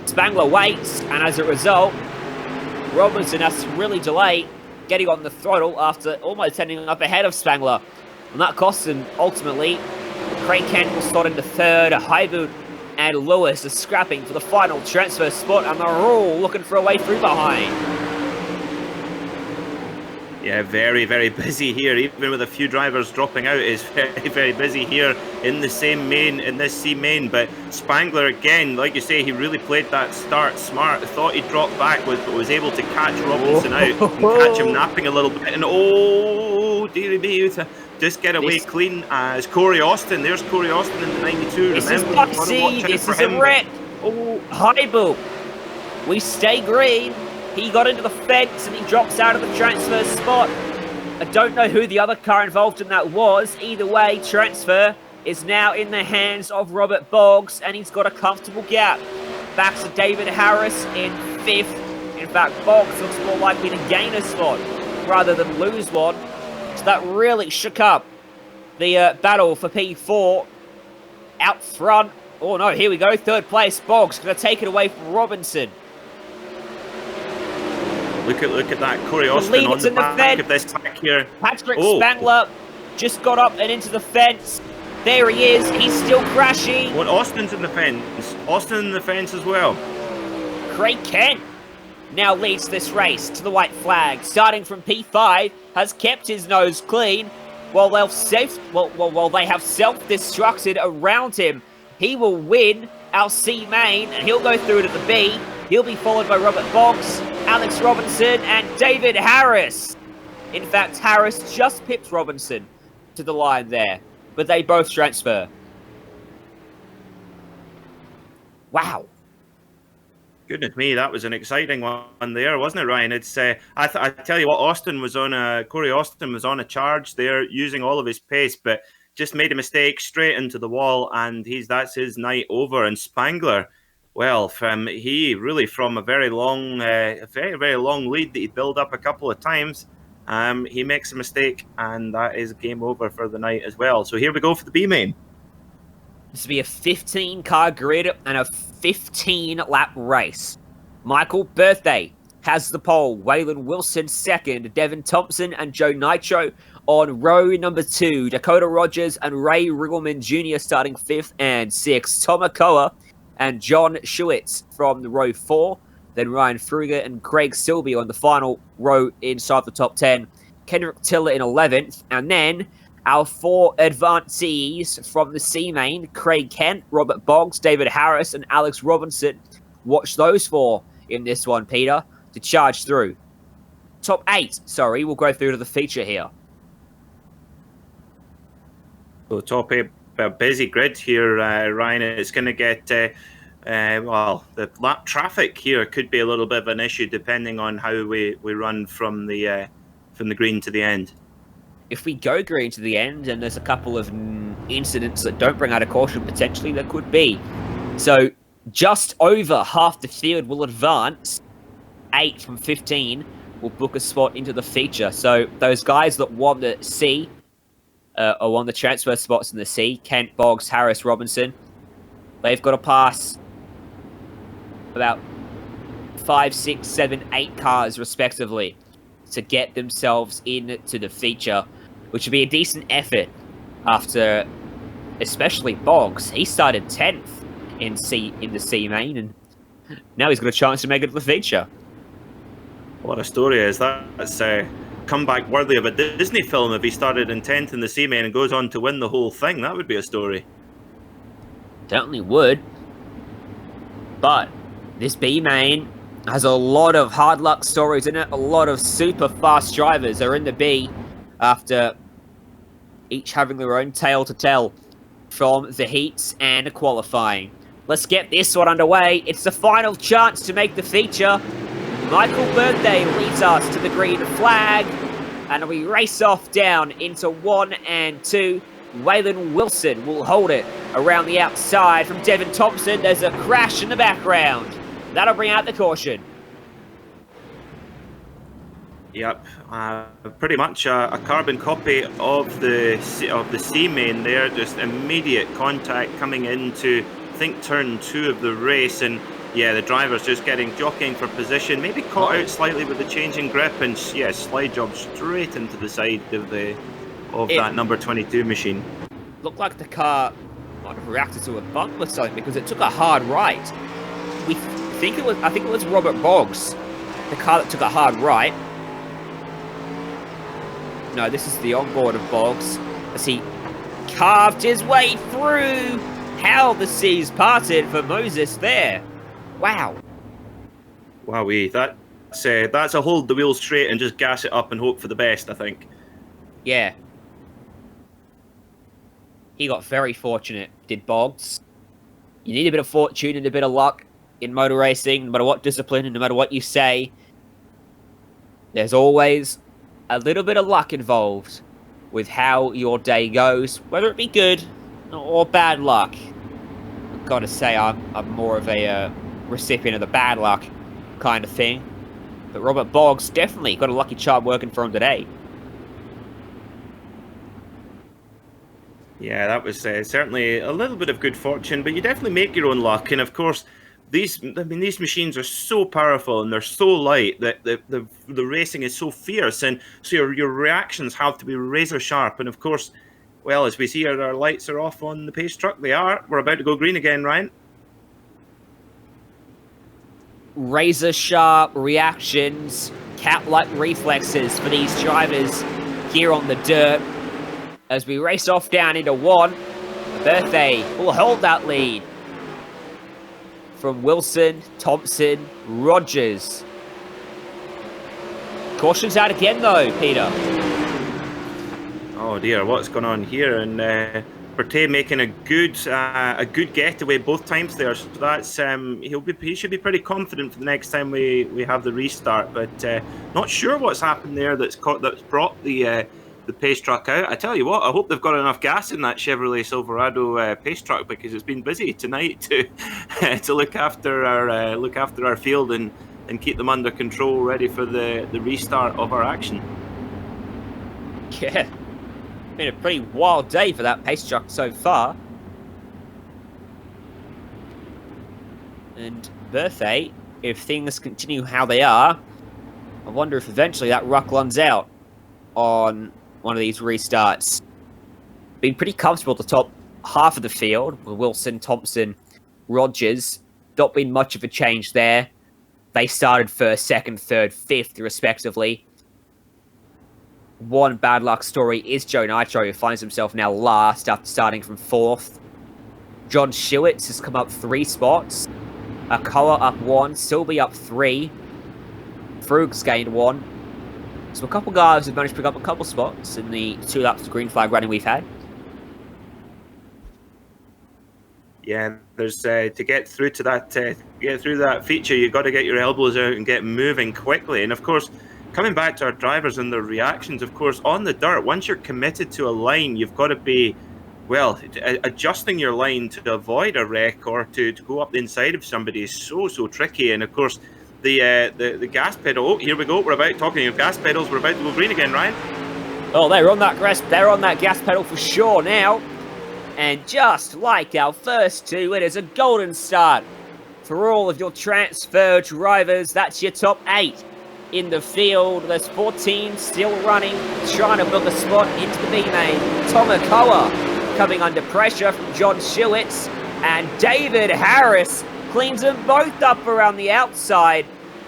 Spangler waits, and as a result, Robinson has to really delay getting on the throttle after almost ending up ahead of Spangler. And that costs him, ultimately. Craig Kent will slot into 3rd, Highboot and Lewis is scrapping for the final transfer spot, and they're all looking for a way through behind. Yeah, very, very busy here. Even with a few drivers dropping out, is very, very busy here in the same main, in this C main. But Spangler, again, like you say, he really played that start smart. Thought he'd drop back, but was able to catch Robinson out and catch him napping a little bit. And oh, dearie me, just get away clean as Corey Austin. There's Corey Austin in the 92. This is spicy. This is a wreck. Oh, Highboot. We stay green. He got into the fence and he drops out of the transfer spot. I don't know who the other car involved in that was. Either way, transfer is now in the hands of Robert Boggs, and he's got a comfortable gap. Back to David Harris in 5th. In fact, Boggs looks more likely to gain a spot rather than lose one. So that really shook up the battle for P4 out front. Oh no, here we go. 3rd place. Boggs going to take it away from Robinson. Look at that. Corey Austin on the back of this pack here. Patrick Spangler just got up and into the fence. There he is. He's still crashing. What? Austin's in the fence. Austin in the fence as well. Craig Kent now leads this race to the white flag. Starting from P5, has kept his nose clean while they have self-destructed around him. He will win our C main and he'll go through to the B. He'll be followed by Robert Boggs, Alex Robinson, and David Harris. In fact, Harris just pipped Robinson to the line there, but they both transfer. Wow. Goodness me, that was an exciting one there, wasn't it, Ryan? It's I tell you what, Corey Austin was on a charge there, using all of his pace, but just made a mistake straight into the wall, and that's his night over. And Spangler, well, from a very, very long lead that he built up a couple of times, He makes a mistake, and that is game over for the night as well. So here we go for the B main. This will be a 15-car grid and a 15-lap race. Michael Birthday has the pole. Waylon Wilson second. Devin Thompson and Joe Nitro on row number 2. Dakota Rogers and Ray Riggleman Jr. starting 5th and 6th. Tom Akoa and John Schuitz from the row 4. Then Ryan Fruger and Craig Silby on the final row inside the top 10. Kendrick Tiller in 11th. And then our 4 advancees from the C main, Craig Kent, Robert Boggs, David Harris, and Alex Robinson. Watch those 4 in this one, Peter, to charge through. Top 8, sorry, we'll go through to the feature here. So top 8, a busy grid here, Ryan. It's going to get, well, the lap traffic here could be a little bit of an issue depending on how we run from the green to the end. If we go green to the end and there's a couple of incidents that don't bring out a caution, potentially there could be. So just over half the field will advance. 8 from 15 will book a spot into the feature. So those guys that won the C, or won the transfer spots in the C, Kent, Boggs, Harris, Robinson, they've got to pass about 5, 6, 7, 8 cars respectively to get themselves into the feature, which would be a decent effort after, especially Boggs. He started 10th in the C main, and now he's got a chance to make it to the feature. What a story is that? That's comeback worthy of a Disney film. If he started in 10th in the C main and goes on to win the whole thing, that would be a story. Certainly would. But this B main has a lot of hard luck stories in it. A lot of super fast drivers are in the B after each having their own tale to tell from the heats and qualifying. Let's get this one underway. It's the final chance to make the feature. Michael Birthday leads us to the green flag, and we race off down into 1 and 2. Waylon Wilson will hold it around the outside from Devin Thompson. There's a crash in the background. That'll bring out the caution. Yep, pretty much a carbon copy of the C main there. Just immediate contact coming into, I think, turn 2 of the race, and yeah, the driver's just jockeying for position. Maybe caught out slightly with the changing grip, and yeah, slide job straight into the side of that number 22 machine. Looked like the car might have reacted to a bump or something because it took a hard right. I think it was Robert Boggs, the car that took a hard right. No, this is the onboard of Boggs as he carved his way through. How the seas parted for Moses there. Wow. Wowee, that's a hold the wheel straight and just gas it up and hope for the best, I think. Yeah. He got very fortunate, did Boggs. You need a bit of fortune and a bit of luck in motor racing, no matter what discipline and no matter what you say. There's always a little bit of luck involved with how your day goes, whether it be good or bad luck. I've got to say, I'm more of a recipient of the bad luck kind of thing. But Robert Boggs definitely got a lucky charm working for him today. Yeah, that was certainly a little bit of good fortune, but you definitely make your own luck. And of course, these machines are so powerful and they're so light that the racing is so fierce, and so your reactions have to be razor sharp. And of course, well, as we see here, our lights are off on the pace truck. They are. We're about to go green again, Ryan. Razor sharp reactions, cat-like reflexes for these drivers here on the dirt. As we race off down into 1, Birthday will hold that lead from Wilson, Thompson, Rogers. Caution's out again though, Peter. Oh dear, what's going on here? And Bertay making a good getaway both times there. So that's he should be pretty confident for the next time we have the restart. But not sure what's happened there that's brought the pace truck out. I tell you what, I hope they've got enough gas in that Chevrolet Silverado pace truck, because it's been busy tonight to look after our field and keep them under control, ready for the restart of our action. Yeah, been a pretty wild day for that pace truck so far. And Birthday, if things continue how they are, I wonder if eventually that ruck runs out on one of these restarts. Been pretty comfortable at the top half of the field with Wilson, Thompson, Rogers. Not been much of a change there. They started first, second, third, fifth, respectively. One bad luck story is Joe Nitro, who finds himself now last after starting from fourth. John Schewitz has come up 3 spots. Akoa up 1, Silby up 3. Frug's gained 1. So a couple guys have managed to pick up a couple spots in the 2 laps of green flag running we've had. Yeah, there's to get through to that feature, you've got to get your elbows out and get moving quickly. And of course, coming back to our drivers and their reactions, of course, on the dirt, once you're committed to a line, you've got to be, well, adjusting your line to avoid a wreck or to go up the inside of somebody is so tricky. And of course, the gas pedal. Oh, here we go. We're about talking of gas pedals. We're about to go green again, Ryan. Oh, they're on that gas pedal for sure now. And just like our first 2, it is a golden start for all of your transfer drivers. That's your top 8 in the field. There's 14 still running, trying to book a spot into the B main. Tom Akoa coming under pressure from John Schewitz, and David Harris cleans them both up around the outside.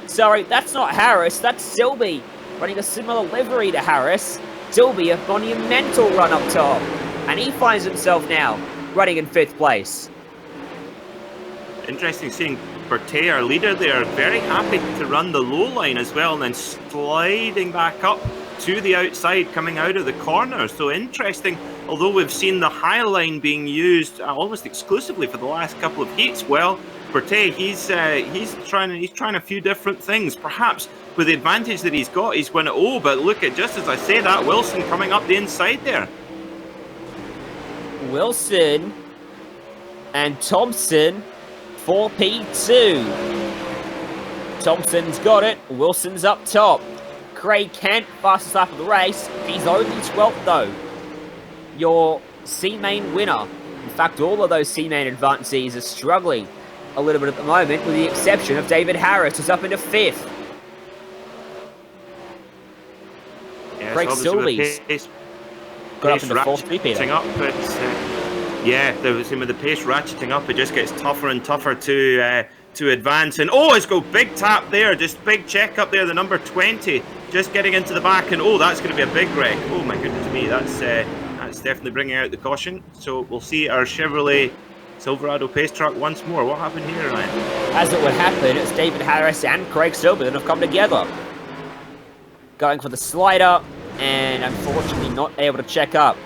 Sorry, that's not Harris, that's Silby, running a similar livery to Harris. Silby, a monumental run up top, and he finds himself now running in 5th place. Interesting seeing Berthet, our leader there, very happy to run the low line as well, and then sliding back up to the outside coming out of the corner. So interesting, although we've seen the high line being used almost exclusively for the last couple of heats, well, Berthet, he's trying a few different things. Perhaps with the advantage that he's got, he's going to, oh, but look at, just as I say that, Wilson coming up the inside there. Wilson and Thompson for P2. Thompson's got it, Wilson's up top. Craig Kent, fastest lap of the race. He's only 12th though. Your C-Main winner. In fact, all of those C-Main advancees are struggling a little bit at the moment, with the exception of David Harris, who's up into 5th. Yes, Craig Silby's got up into 4th, Peter. Up, but, yeah, with the pace ratcheting up, it just gets tougher and tougher to advance. And oh, it's got big tap there, just big check up there, the number 20, just getting into the back, and oh, that's going to be a big wreck. Oh my goodness me, that's definitely bringing out the caution. So we'll see our Chevrolet Silverado pace truck once more. What happened here, Ryan? As it would happen, it's David Harris and Craig Silby that have come together. Going for the slider, and unfortunately not able to check up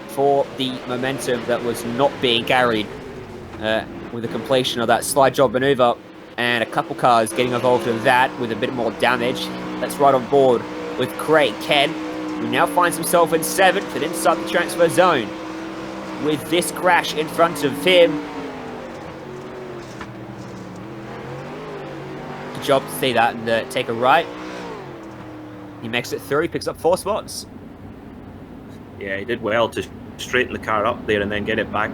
for the momentum that was not being carried with the completion of that slide job maneuver, and a couple cars getting involved in that with a bit more damage. That's right on board with Craig Kent, who now finds himself in 7th and inside the transfer zone with this crash in front of him. Good job to see that and take a right. He makes it through, picks up 4 spots. Yeah, he did well to straighten the car up there and then get it back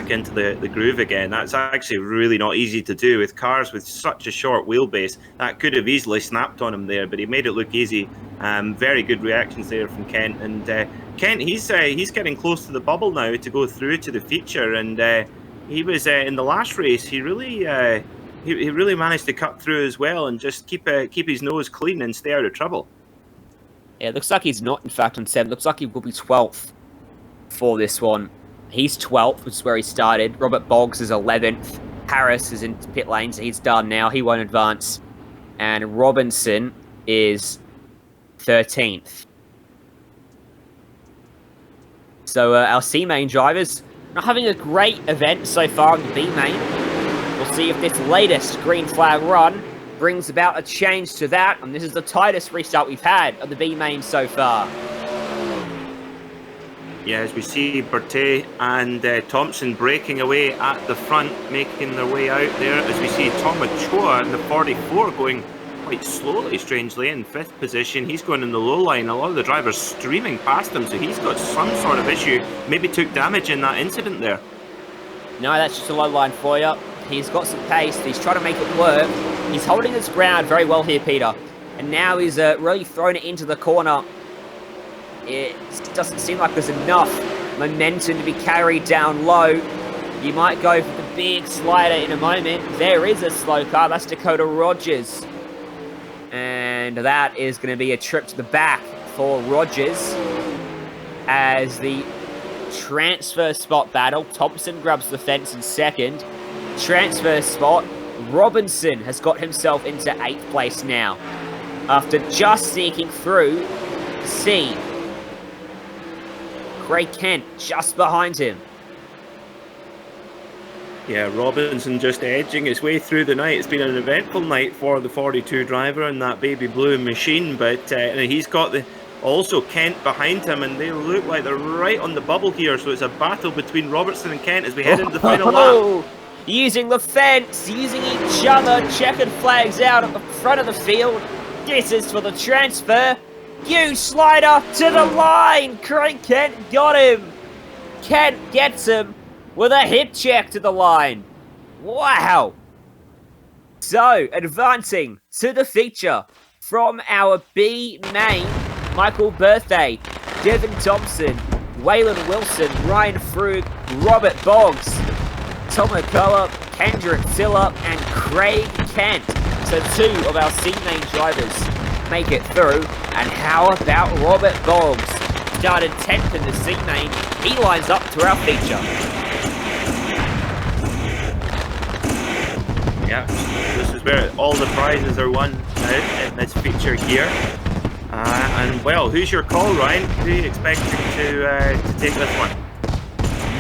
into the groove again. That's actually really not easy to do with cars with such a short wheelbase. That could have easily snapped on him there, but he made it look easy. Very good reactions there from Kent. And Kent, he's getting close to the bubble now to go through to the feature. And he was in the last race. He really managed to cut through as well and just keep his nose clean and stay out of trouble. Yeah, it looks like he's not, in fact, on 7th. Looks like he will be 12th for this one. He's 12th, which is where he started. Robert Boggs is 11th. Harris is in pit lane, so he's done now. He won't advance. And Robinson is 13th. So our C-Main drivers not having a great event so far in the B-Main. We'll see if this latest green flag run brings about a change to that, and this is the tightest restart we've had of the B-Main so far. Yeah, as we see Berthet and Thompson breaking away at the front, making their way out there, as we see Tom Ochoa in the 44 going quite slowly, strangely, in 5th position. He's going in the low line. A lot of the drivers streaming past him, so he's got some sort of issue. Maybe took damage in that incident there. No, that's just a low line for you. He's got some pace. He's trying to make it work. He's holding his ground very well here, Peter. And now he's really thrown it into the corner. It doesn't seem like there's enough momentum to be carried down low. You might go for the big slider in a moment. There is a slow car. That's Dakota Rogers. And that is going to be a trip to the back for Rogers as the transfer spot battle. Thompson grabs the fence in 2nd. Transfer spot. Robinson has got himself into 8th place now after just sneaking through C. Craig Kent just behind him. Yeah, Robinson just edging his way through the night. It's been an eventful night for the 42 driver in that baby blue machine, but he's got also Kent behind him, and they look like they're right on the bubble here, so it's a battle between Robertson and Kent as we head into the final lap. Using the fence, using each other, checkered flags out at the front of the field. This is for the transfer. Huge slider to the line. Craig Kent got him. Kent gets him with a hip check to the line. Wow. So, advancing to the feature from our B main, Michael Birthday, Devin Thompson, Waylon Wilson, Ryan Frug, Robert Boggs, Tom Okoa, Kendrick Tiller, and Craig Kent. So 2 of our C main drivers make it through. And how about Robert Boggs? Started 10th in the C main. He lines up to our feature. Yeah, this is where all the prizes are won out in this feature here. And well, who's your call, Ryan? Who are you expecting to take this one?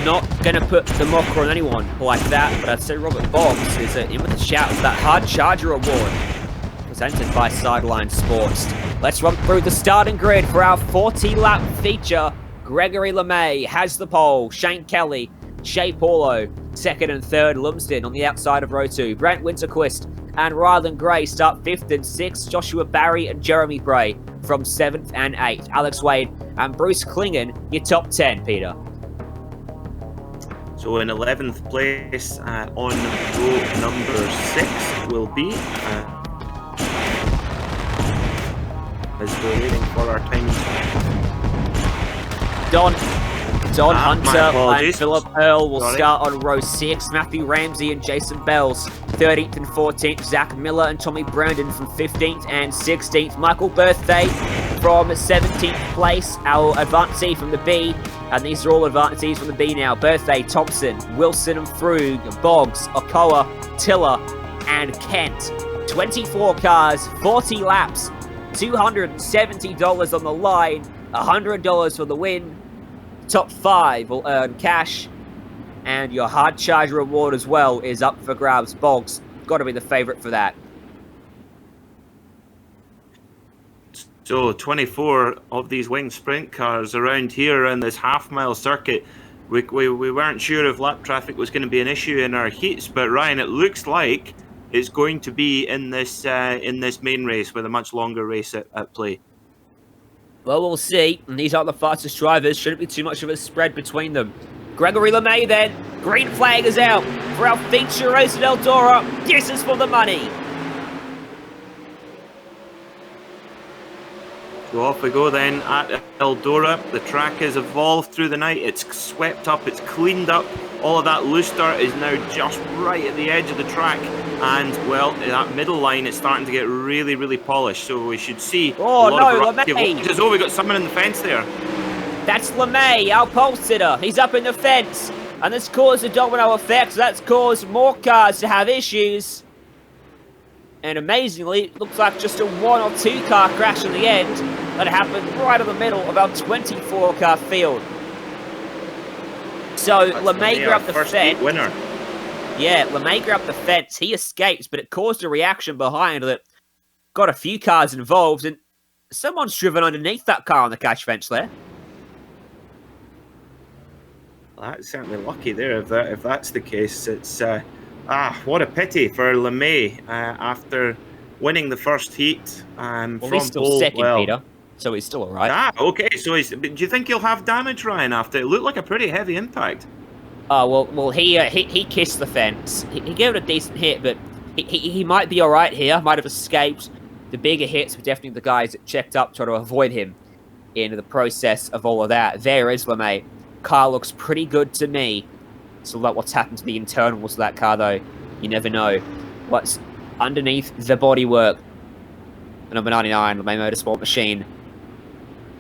Not going to put the mocker on anyone like that, but I'd say Robert Boggs is in with a shout for that Hard Charger Award, presented by Sideline Sports. Let's run through the starting grid for our 40-lap feature. Gregory LeMay has the pole. Shane Kelly, Shea Paulo, 2nd and 3rd. Lumsden on the outside of row 2. Brent Winterquist and Rylan Gray start 5th and 6th. Joshua Barry and Jeremy Bray from 7th and 8th. Alex Wade and Bruce Klingen, your top 10, Peter. So in 11th place on row number 6 will be, as we're waiting for our times. Don Hunter and Philip Earl will start on row 6. Matthew Ramsey and Jason Bells, 13th and 14th. Zach Miller and Tommy Brandon from 15th and 16th. Michael Birthday from 17th place, our advancee from the B. And these are all advancees from the B now. Birthday, Thompson, Wilson and Frug, Boggs, Okoa, Tiller, and Kent. 24 cars, 40 laps, $270 on the line, $100 for the win. Top 5 will earn cash. And your Hard Charger award as well is up for grabs. Boggs, got to be the favourite for that. So 24 of these winged sprint cars around here in this half-mile circuit. We weren't sure if lap traffic was going to be an issue in our heats, but Ryan, it looks like it's going to be in this main race with a much longer race at play. Well, we'll see. And these are the fastest drivers. Shouldn't be too much of a spread between them. Gregory LeMay then. Green flag is out for our feature race at Eldora. This is for the money. So off we go then at Eldora. The track has evolved through the night. It's swept up, it's cleaned up. All of that loose dirt is now just right at the edge of the track. And, well, that middle line is starting to get really, really polished. So we should see a lot of LeMay. Oh, we got someone in the fence there. That's LeMay, our pole sitter. He's up in the fence. And this caused a domino effect. That's caused more cars to have issues. And amazingly, it looks like just a 1 or 2 car crash in the end that happened right in the middle of our 24 car field. So LeMay grabbed the fence. Winner. Yeah, LeMay grabbed the fence. He escapes, but it caused a reaction behind that got a few cars involved, and someone's driven underneath that car on the catch fence there. Well, that's certainly lucky there. If that's the case, it's what a pity for LeMay after winning the first heat. Well, from he's still pole. second, Peter, so he's still all right. Ah, okay. So do you think he'll have damage, Ryan, after? It looked like a pretty heavy impact. Oh, well, he kissed the fence. He gave it a decent hit, but he might be all right here. Might have escaped. The bigger hits were definitely the guys that checked up, trying to avoid him in the process of all of that. There is LeMay. Car looks pretty good to me. So like what's happened to the internals of that car, though, you never know. What's underneath the bodywork. The number 99, LeMay Motorsport machine.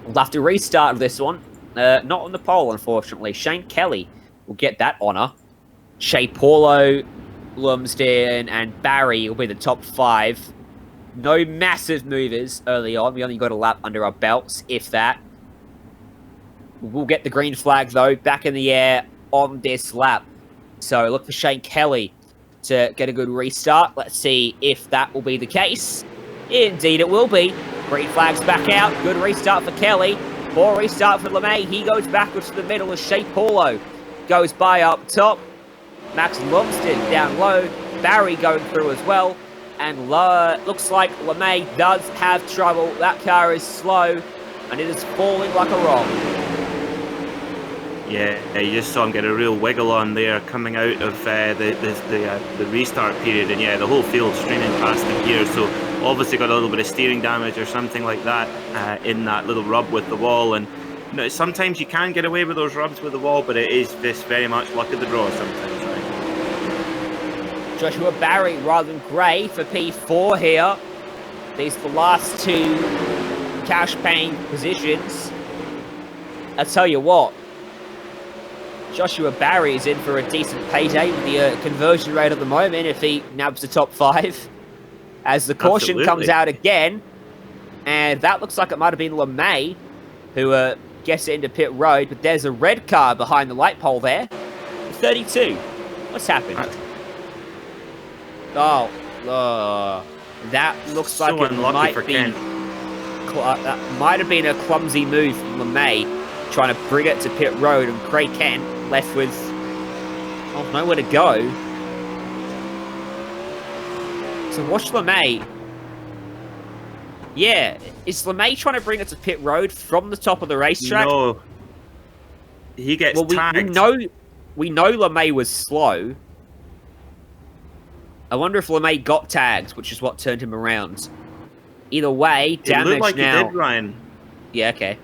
We'll have to restart this one. Not on the pole, unfortunately. Shane Kelly will get that honour. Shea Paulo, Lumsden, and Barry will be the top 5. No massive movers early on. We only got a lap under our belts, if that. We'll get the green flag, though, back in the air on this lap. So look for Shane Kelly to get a good restart. Let's see if that will be the case. Indeed it will be. Green flag's back out. Good restart for Kelly. Poor restart for LeMay. He goes backwards to the middle as Shea Paulo goes by up top. Max Lumsden down low. Barry going through as well. And looks like LeMay does have trouble. That car is slow, and it is falling like a rock. Yeah, you just saw him get a real wiggle on there coming out of the restart period, and yeah, the whole field straining past him here. So obviously got a little bit of steering damage or something like that in that little rub with the wall. And you know, sometimes you can get away with those rubs with the wall, but it is just very much luck of the draw sometimes. Joshua Barry rather than Gray for P4 here. These are the last 2 cash-paying positions. I'll tell you what, Joshua Barry is in for a decent payday with the conversion rate at the moment if he nabs the top 5. As the caution comes out again, and that looks like it might have been LeMay who gets it into pit road, but there's a red car behind the light pole there. 32. What's happened? Oh, that looks like it might be. That might have been a clumsy move from LeMay, trying to bring it to pit road, and Craig Kent left with nowhere to go. So watch LeMay. Yeah, is LeMay trying to bring it to pit road from the top of the racetrack? No, he gets tagged. We know LeMay was slow. I wonder if LeMay got tagged, which is what turned him around. Either way, damage it looked like now. He did, Ryan. Yeah, okay.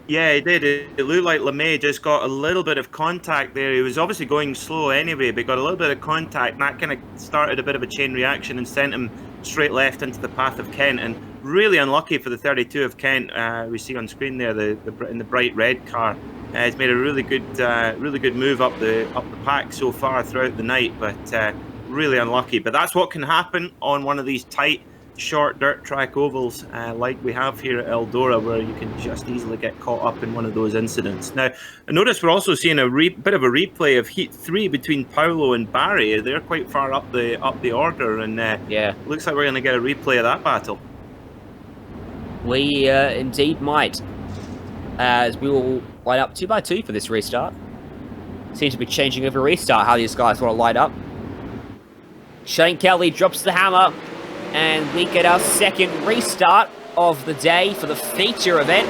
Yeah, he did. It looked like LeMay just got a little bit of contact there. He was obviously going slow anyway, but got a little bit of contact, and that kind of started a bit of a chain reaction and sent him straight left into the path of Kent. And really unlucky for the 32 of Kent. We see on screen there in the bright red car. He's made a really good move up the pack so far throughout the night, but really unlucky. But that's what can happen on one of these tight, short dirt track ovals like we have here at Eldora, where you can just easily get caught up in one of those incidents. Now, I notice we're also seeing a bit of a replay of Heat 3 between Paolo and Barry. They're quite far up the order, and yeah, looks like we're going to get a replay of that battle. We indeed might, as we will line up 2 by 2 for this restart. Seems to be changing every restart how these guys want to light up. Shane Kelly drops the hammer, and we get our second restart of the day for the feature event.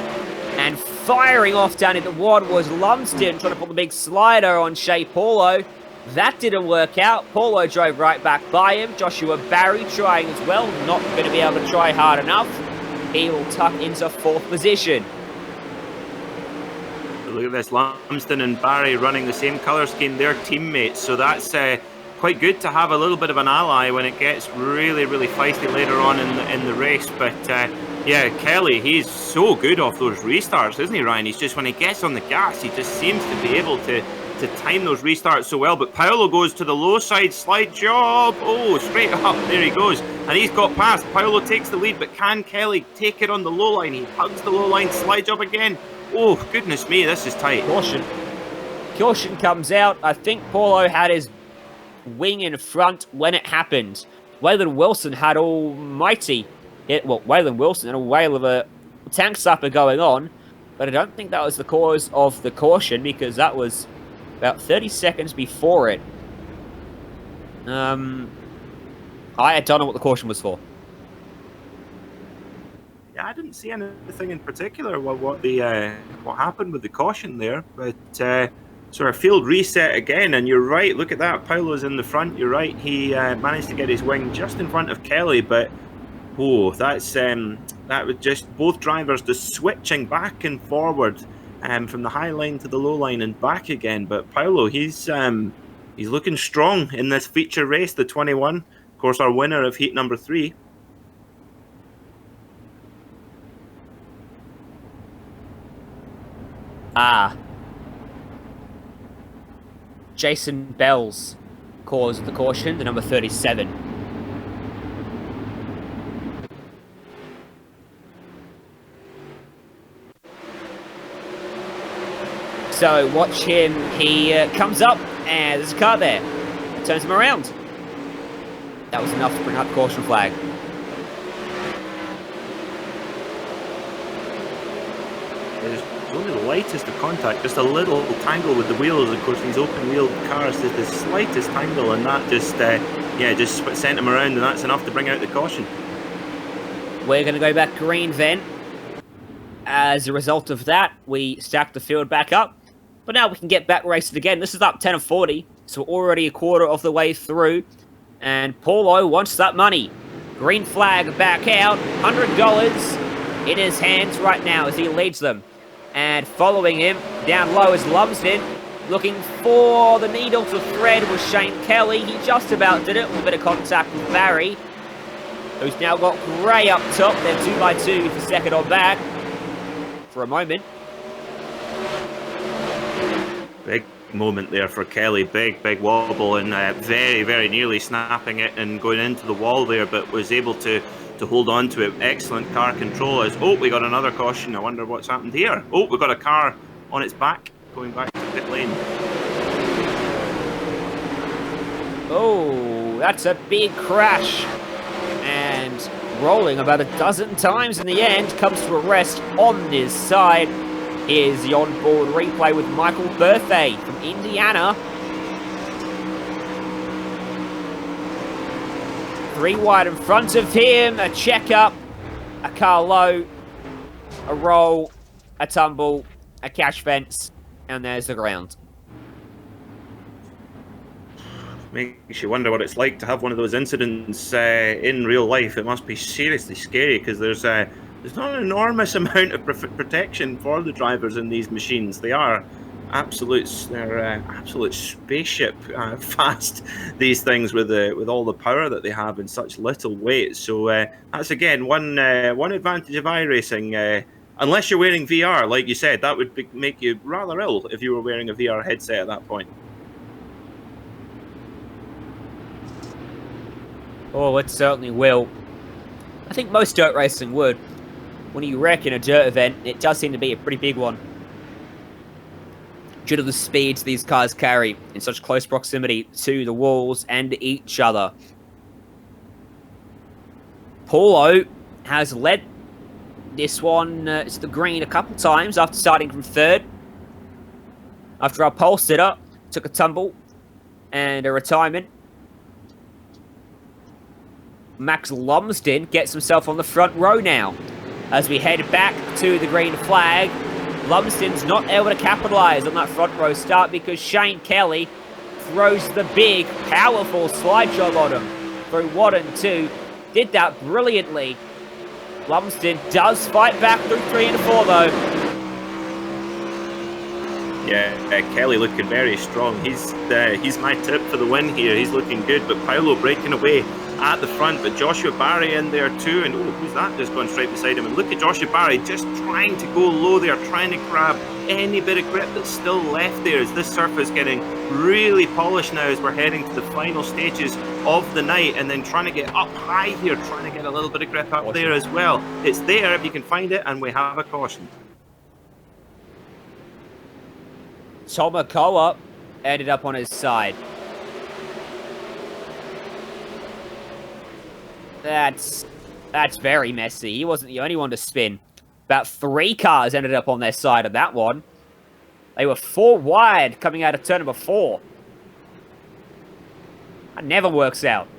And firing off down into one was Lumsden, trying to pull the big slider on Shea Paulo. That didn't work out. Paulo drove right back by him. Joshua Barry trying as well, not going to be able to try hard enough. He will tuck into 4th position. Look at this, Lumsden and Barry running the same colour scheme. They're teammates, so that's quite good to have a little bit of an ally when it gets really, really feisty later on in the race. But yeah, Kelly, he's so good off those restarts, isn't he, Ryan? He's just, when he gets on the gas, he just seems to be able to time those restarts so well. But Paolo goes to the low side, slide job. Oh, straight up, there he goes. And he's got past. Paolo takes the lead, but can Kelly take it on the low line? He hugs the low line, slide job again. Oh, goodness me, this is tight. Caution comes out. I think Paulo had his wing in front when it happened. Waylon Wilson had Waylon Wilson had a whale of a tank supper going on, but I don't think that was the cause of the caution, because that was about 30 seconds before it. I don't know what the caution was for. I didn't see anything in particular what happened with the caution there, but so our field reset again, and you're right. Look at that, Paolo's in the front. You're right. He managed to get his wing just in front of Kelly, but oh, that was just both drivers just switching back and forward, from the high line to the low line and back again. But Paolo, he's looking strong in this feature race, the 21. Of course, our winner of heat number 3. Jason Bell's caused the caution, the number 37. So watch him, he comes up, and there's a car there. Turns him around. That was enough to bring up the caution flag. There's only the lightest of contact, just a little tangle with the wheels. Of course, these open-wheeled cars, there's the slightest tangle, and that just sent him around, and that's enough to bring out the caution. We're going to go back green then. As a result of that, we stack the field back up. But now we can get back racing again. This is up 10 of 40, so we're already a quarter of the way through. And Paulo wants that money. Green flag back out, $100 in his hands right now as he leads them. And following him, down low is Lumsden, looking for the needle to thread with Shane Kelly. He just about did it with a bit of contact with Barry, who's now got Gray up top. They're 2x2 for second on back for a moment. Big moment there for Kelly. Big wobble, and very, very nearly snapping it and going into the wall there, but was able to hold on to it. Excellent car control. We got another caution. I wonder what's happened here. We got a car on its back going back to pit lane. Oh, that's a big crash. And rolling about a dozen times in the end, comes to a rest on this side. Here's the onboard replay with Michael Birthday from Indiana. 3 wide in front of him, a check-up, a car low, a roll, a tumble, a cash fence, and there's the ground. Makes you wonder what it's like to have one of those incidents in real life. It must be seriously scary, because there's not an enormous amount of protection for the drivers in these machines. They're absolute spaceship fast, these things, with all the power that they have in such little weight. So that's again one advantage of iRacing. Unless you're wearing VR, like you said, that would make you rather ill if you were wearing a VR headset at that point. Oh, it certainly will. I think most dirt racing would. When you wreck in a dirt event, it does seem to be a pretty big one, due to the speeds these cars carry in such close proximity to the walls and each other. Paulo has led this one to the green a couple times after starting from third. After our pole sitter took a tumble and a retirement. Max Lumsden gets himself on the front row now. As we head back to the green flag, Lumsden's not able to capitalise on that front row start because Shane Kelly throws the big, powerful slide job on him through 1 and 2. Did that brilliantly. Lumsden does fight back through 3 and 4 though. Yeah, Kelly looking very strong. He's my tip for the win here. He's looking good, but Paolo breaking away at the front, but Joshua Barry in there too, and who's that just gone straight beside him? And look at Joshua Barry just trying to go low there, trying to grab any bit of grip that's still left there, as this surface getting really polished now as we're heading to the final stages of the night, and then trying to get up high here, trying to get a little bit of grip up there as well. It's there if you can find it, and we have a caution. Tomakoa ended up on his side. That's very messy. He wasn't the only one to spin. About 3 cars ended up on their side of that one. They were 4 wide coming out of turn number 4. That never works out.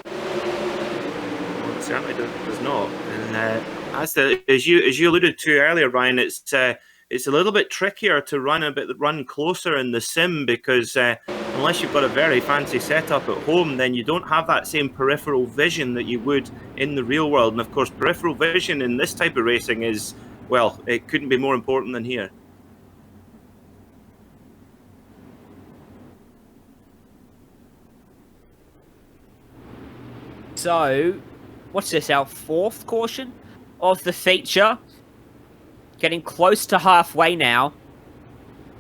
Well, certainly does not. And as you alluded to earlier, Ryan, it's a little bit trickier to run closer in the sim because unless you've got a very fancy setup at home, then you don't have that same peripheral vision that you would in the real world. And of course, peripheral vision in this type of racing is, well, it couldn't be more important than here. So, what's this, our fourth caution of the feature? Getting close to halfway now.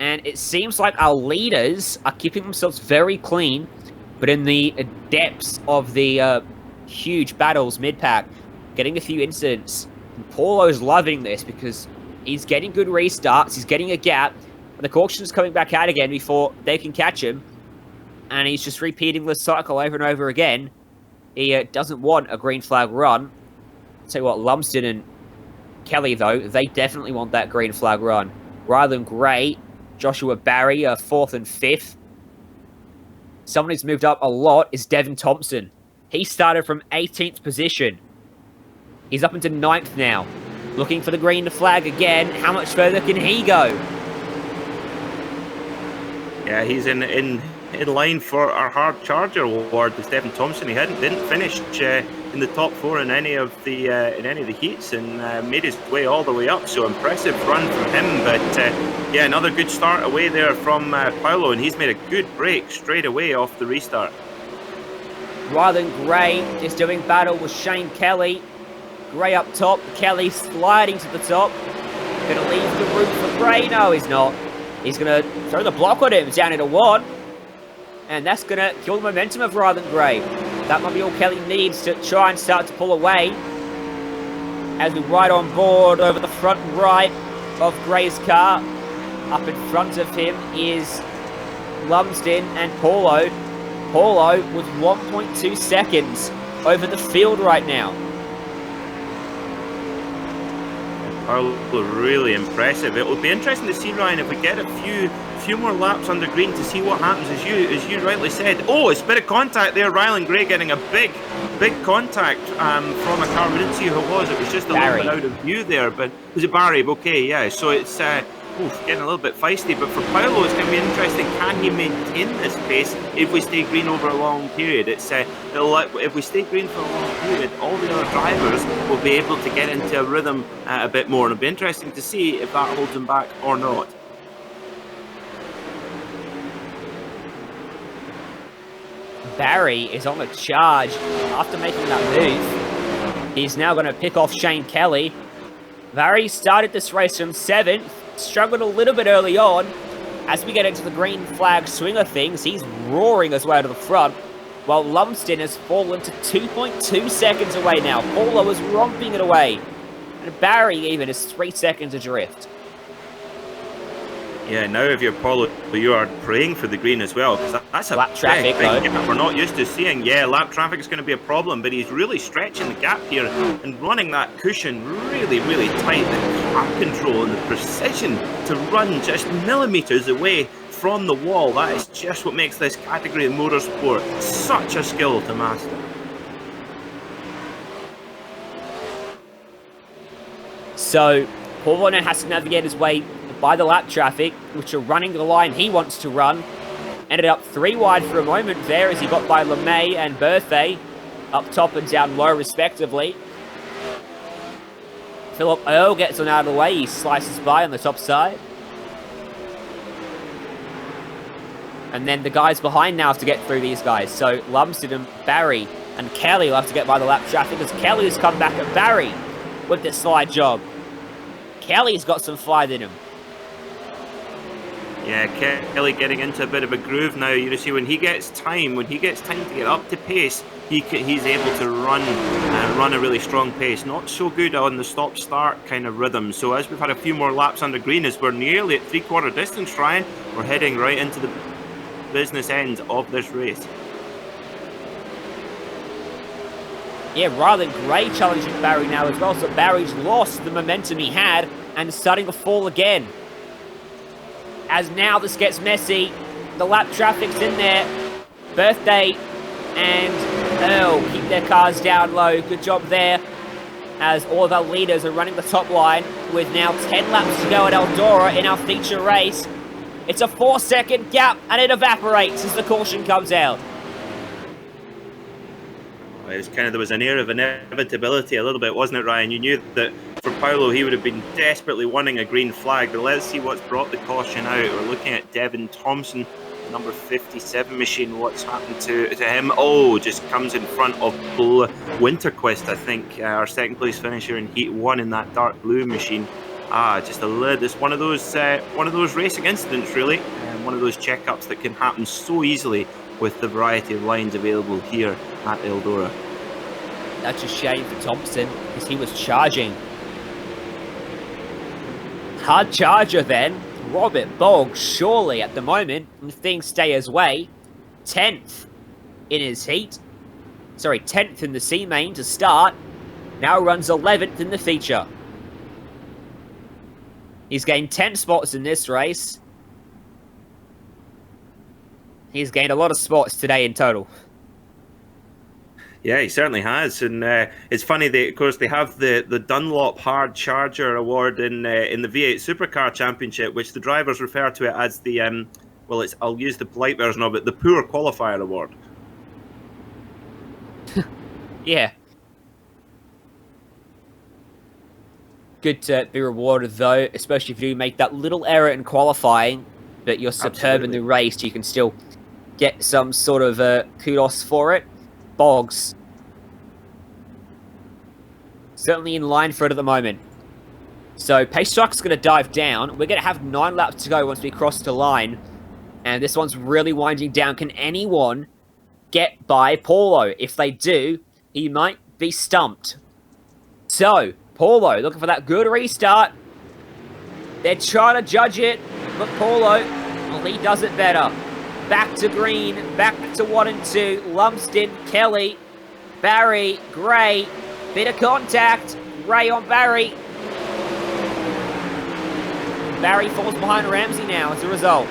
And it seems like our leaders are keeping themselves very clean, but in the depths of the huge battles mid-pack, getting a few incidents. And Paulo's loving this because he's getting good restarts, he's getting a gap, and the caution's coming back out again before they can catch him. And he's just repeating the cycle over and over again. He doesn't want a green flag run. I'll tell you what, Lumsden and Kelly, though, they definitely want that green flag run. Rylan Gray, Joshua Barry are 4th and 5th. Someone who's moved up a lot is Devin Thompson. He started from 18th position. He's up into 9th now. Looking for the green flag again. How much further can he go? Yeah, he's in line for our hard charger award with Devin Thompson. He didn't finish in the top 4 in any of the heats and made his way all the way up. So impressive run from him. But yeah, another good start away there from Paulo, and he's made a good break straight away off the restart. Rylan Gray is doing battle with Shane Kelly. Gray up top, Kelly sliding to the top. Gonna leave the route for Gray. No, he's not. He's gonna throw the block on him down into 1. And that's going to kill the momentum of Rylan Gray. That might be all Kelly needs to try and start to pull away. As we ride on board over the front right of Gray's car. Up in front of him is Lumsden and Paulo. Paulo with 1.2 seconds over the field right now. Paulo really impressive. It will be interesting to see, Ryan, if we get a few more laps under green to see what happens. As you rightly said, oh, it's a bit of contact there. Rylan Gray getting a big contact from a car. We didn't see who it was. It was just a little bit out of view there. But was it Barry? Okay, yeah. So it's getting a little bit feisty. But for Paulo, it's going to be interesting. Can he maintain this pace if we stay green over a long period? If we stay green for a long period, all the other drivers will be able to get into a rhythm a bit more. And it'll be interesting to see if that holds him back or not. Barry is on the charge after making that move. He's now going to pick off Shane Kelly. Barry started this race from 7th, struggled a little bit early on. As we get into the green flag swing of things, he's roaring his way to the front, while Lumsden has fallen to 2.2 seconds away now. Paulo is romping it away, and Barry even is 3 seconds adrift. Yeah, now if you're Paulo, you are praying for the green as well, because that's a lap traffic big gap we're not used to seeing. Yeah, lap traffic is going to be a problem, but he's really stretching the gap here and running that cushion really, really tight. The car control and the precision to run just millimeters away from the wall, that is just what makes this category of motorsport such a skill to master. So, Paulo now has to navigate his way by the lap traffic, which are running the line he wants to run. Ended up 3 wide for a moment there as he got by LeMay and Berthet, up top and down low respectively. Philip Earl gets on out of the way, he slices by on the top side. And then the guys behind now have to get through these guys. So Lumsden and Barry and Kelly will have to get by the lap traffic as Kelly has come back at Barry with this slide job. Kelly's got some fight in him. Yeah, Kelly getting into a bit of a groove now. You see, when he gets time to get up to pace, he's able to run a really strong pace. Not so good on the stop-start kind of rhythm. So as we've had a few more laps under green, as we're nearly at 3/4 distance, Ryan, we're heading right into the business end of this race. Yeah, Rylan Gray challenging Barry now as well. So Barry's lost the momentum he had and starting to fall again. As now this gets messy, the lap traffic's in there. Birthday and Oh, keep their cars down low. Good job there. As all of our leaders are running the top line with now 10 laps to go at Eldora in our feature race. It's a 4-second gap and it evaporates as the caution comes out. It was there was an air of inevitability a little bit, wasn't it, Ryan? You knew that for Paolo, he would have been desperately wanting a green flag, but let's see what's brought the caution out. We're looking at Devin Thompson, number 57 machine. What's happened to him? Oh, just comes in front of Winterquist, I think, our second place finisher in Heat 1 in that dark blue machine. Just a lid. It's one of those racing incidents, really, and one of those checkups that can happen so easily with the variety of lines available here at Eldora. That's a shame for Thompson, because he was charging. Hard charger then. Robert Boggs, surely at the moment, if things stay his way, 10th in his heat. Sorry, 10th in the C main to start. Now runs 11th in the feature. He's gained 10 spots in this race. He's gained a lot of spots today in total. Yeah, he certainly has, and it's funny. Of course, they have the Dunlop Hard Charger Award in the V8 Supercar Championship, which the drivers refer to it as the I'll use the polite version of it, the Poor Qualifier Award. Yeah. Good to be rewarded though, especially if you make that little error in qualifying, but you're superb in the race. You can still get some sort of kudos for it. Boggs certainly in line for it at the moment. So Pace Truck's going to dive down. We're going to have 9 laps to go once we cross the line. And this one's really winding down. Can anyone get by Paulo? If they do, he might be stumped. So, Paulo looking for that good restart. They're trying to judge it, but Paulo, well, he does it better. Back to green, back to 1 and 2. Lumsden, Kelly, Barry, Gray. Bit of contact. Gray on Barry. Barry falls behind Ramsey now as a result.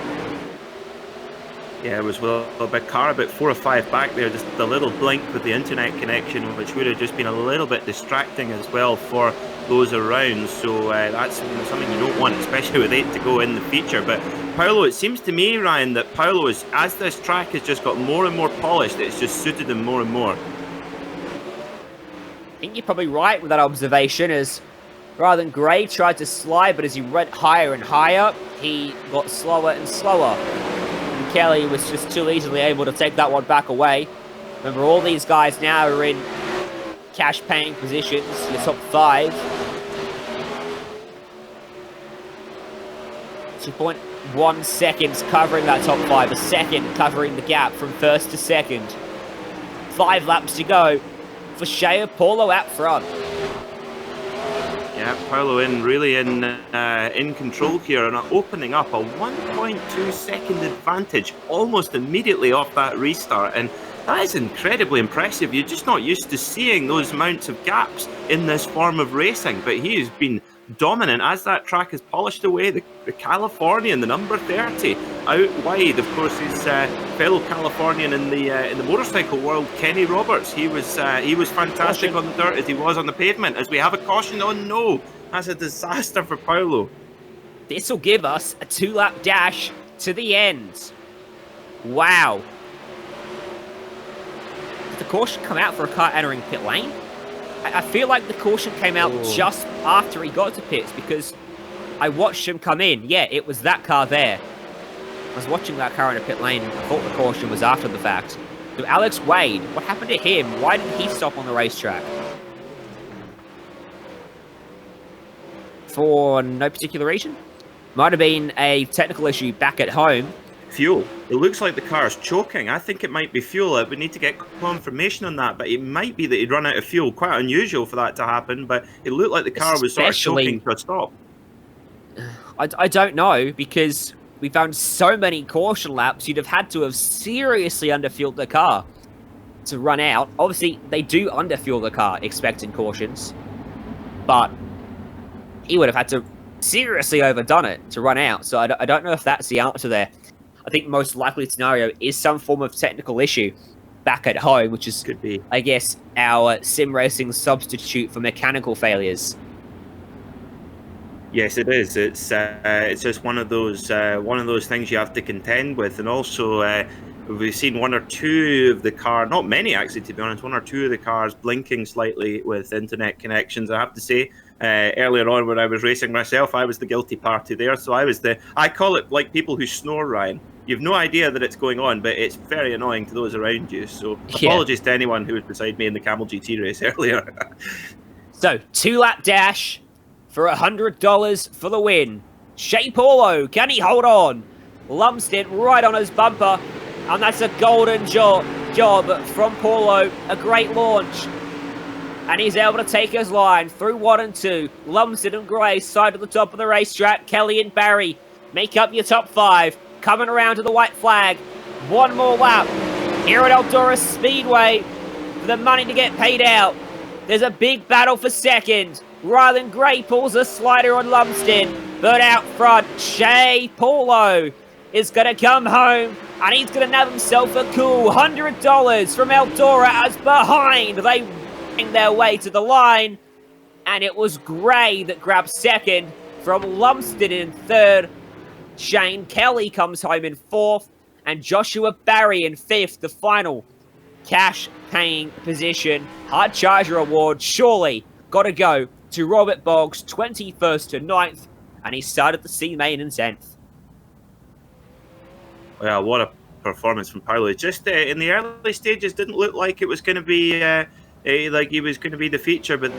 Yeah, it was a bit car, about 4 or 5 back there, just a little blink with the internet connection, which would have just been a little bit distracting as well for those around. So that's something you don't want, especially with 8 to go in the feature. But Paolo, it seems to me, Ryan, that Paolo is, as this track has just got more and more polished, it's just suited him more and more. I think you're probably right with that observation, as rather than Gray tried to slide, but as he went higher and higher, he got slower and slower. And Kelly was just too easily able to take that one back away. Remember, all these guys now are in cash-paying positions, your top 5. 2.1 seconds covering that top 5, a second covering the gap from first to second. 5 laps to go for Shea Paulo out front. Yeah, Paolo really in control here and opening up a 1.2 second advantage almost immediately off that restart, and that is incredibly impressive. You're just not used to seeing those amounts of gaps in this form of racing, but he has been dominant as that track has polished away. The Californian, the number 30, out wide. Of course, his fellow Californian in the motorcycle world, Kenny Roberts. He was fantastic on the dirt as he was on the pavement. As we have a caution, oh no, that's a disaster for Paolo. This will give us a 2-lap dash to the end. Wow. Did the caution come out for a car entering pit lane? I feel like the caution came out just after he got to pits, because I watched him come in. Yeah, it was that car there. I was watching that car in a pit lane. I thought the caution was after the fact. So Alex Wade, what happened to him? Why didn't he stop on the racetrack? For no particular reason. Might have been a technical issue back at home. Fuel. It looks like the car is choking. I think it might be fuel. We need to get confirmation on that, but it might be that he'd run out of fuel. Quite unusual for that to happen, but it looked like the car was sort of choking to a stop. I don't know, because we found so many caution laps, you'd have had to have seriously underfueled the car to run out. Obviously, they do underfuel the car expecting cautions, but he would have had to seriously overdone it to run out, so I don't know if that's the answer there. I think most likely scenario is some form of technical issue. back at home, which is, Could be. I guess, our sim racing substitute for mechanical failures. Yes, it is. It's just one of those things you have to contend with, and also we've seen one or two of the cars, not many actually, to be honest, one or two of the cars blinking slightly with internet connections. I have to say, earlier on when I was racing myself, I was the guilty party there. So I call it like people who snore, Ryan. You've no idea that it's going on, but it's very annoying to those around you. So apologies to anyone who was beside me in the Camel GT race earlier. So 2-lap dash for $100 for the win. Shea Paulo, can he hold on? Lumsden right on his bumper, and that's a golden job from Paulo. A great launch. And he's able to take his line through 1 and 2. Lumsden and Gray side to the top of the racetrack. Kelly and Barry make up your top 5. Coming around to the white flag. One more lap here at Eldora Speedway for the money to get paid out. There's a big battle for second. Rylan Gray pulls a slider on Lumsden. But out front, Shea Paulo is going to come home. And he's going to nab himself a cool $100 from Eldora as behind. They wing their way to the line. And it was Gray that grabbed second from Lumsden in third. Shane Kelly comes home in fourth. And Joshua Barry in fifth, the final cash-paying position. Hard Charger Award, surely got to go to Robert Boggs, 21st to 9th. And he started the C-Main in 10th. Well, what a performance from Paulo. Just in the early stages, didn't look like it was going to be like he was going to be the feature, but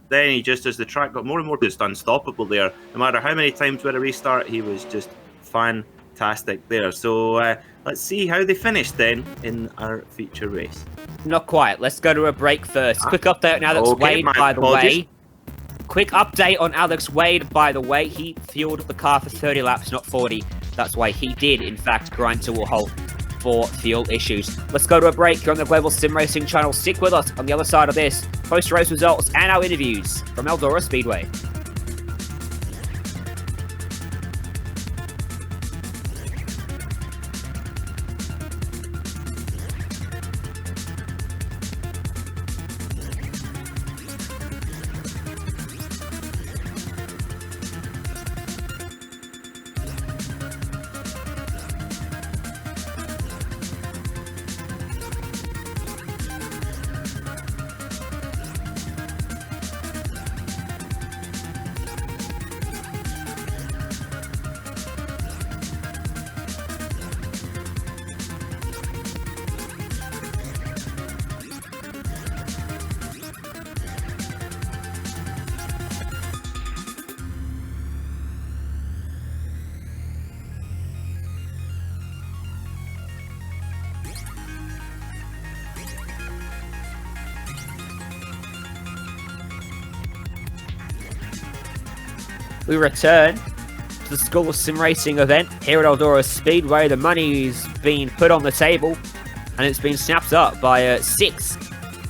then he just, as the track got more and more just unstoppable there. No matter how many times with a restart, he was just fantastic there. So let's see how they finished then in our feature race. Not quite. Let's go to a break first. Quick update on Alex Wade, by the way. Quick update on Alex Wade, by the way. He fueled the car for 30 laps, not 40. That's why he did, in fact, grind to a halt for fuel issues. Let's go to a break here on the Global SimRacing Channel. Stick with us on the other side of this. Post-race results and our interviews from Eldora Speedway. We return to the School of Sim Racing event here at Eldora Speedway. The money's been put on the table and it's been snapped up by 6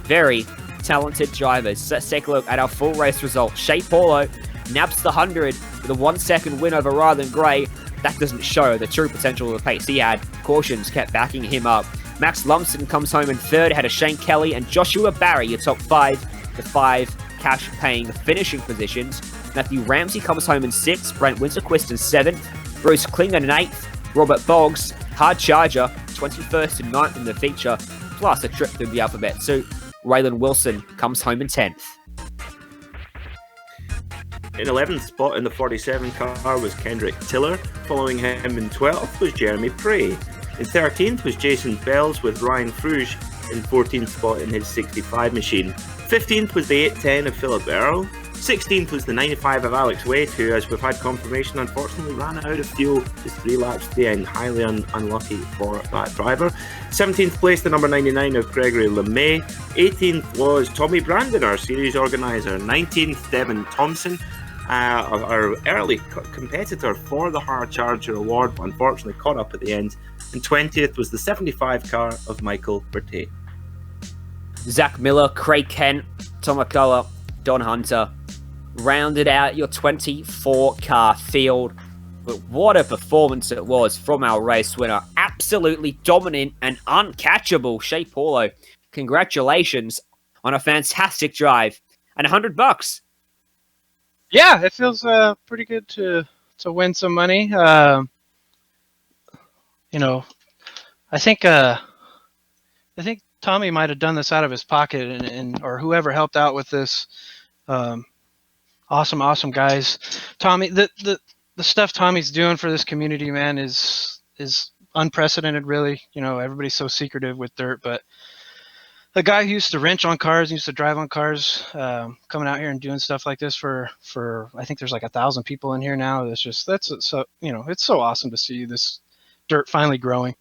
very talented drivers. Let's take a look at our full race results. Shea Paulo nabs the 100 with a 1 second win over Rylan Gray. That doesn't show the true potential of the pace he had. Cautions kept backing him up. Max Lumsden comes home in third, ahead of Shane Kelly and Joshua Barry, your top 5. The 5 cash-paying finishing positions. Matthew Ramsey comes home in 6th, Brent Winterquist in 7th, Bruce Klingon in 8th, Robert Boggs, Hard Charger, 21st and 9th in the feature, plus a trip through the alphabet. So Raylan Wilson comes home in 10th. In 11th spot in the 47 car was Kendrick Tiller. Following him in 12th was Jeremy Prey. In 13th was Jason Bells with Ryan Fruge in 14th spot in his 65 machine. 15th was the 810 of Philip Earle. 16th was the 95 of Alex Wade, who, as we've had confirmation, unfortunately ran out of fuel just 3 laps to the end. Highly unlucky for that driver. 17th place, the number 99 of Gregory LeMay. 18th was Tommy Brandon, our series organiser. 19th, Devin Thompson, our early competitor for the Hard Charger Award, but unfortunately caught up at the end. And 20th was the 75 car of Michael Bertet. Zach Miller, Craig Kent, Tom McCullough, Don Hunter rounded out your 24 car field. But what a performance it was from our race winner. absolutely dominant and uncatchable Shea Paulo. Congratulations on a fantastic drive and $100. Yeah, it feels pretty good to win some money. You know, I think Tommy might have done this out of his pocket, and or whoever helped out with this. Um, awesome guys. Tommy, the stuff Tommy's doing for this community, man, is unprecedented. Really, everybody's so secretive with dirt, but the guy who used to wrench on cars, used to drive on cars, coming out here and doing stuff like this for I think there's like 1,000 people in here now. That's so it's so awesome to see this dirt finally growing.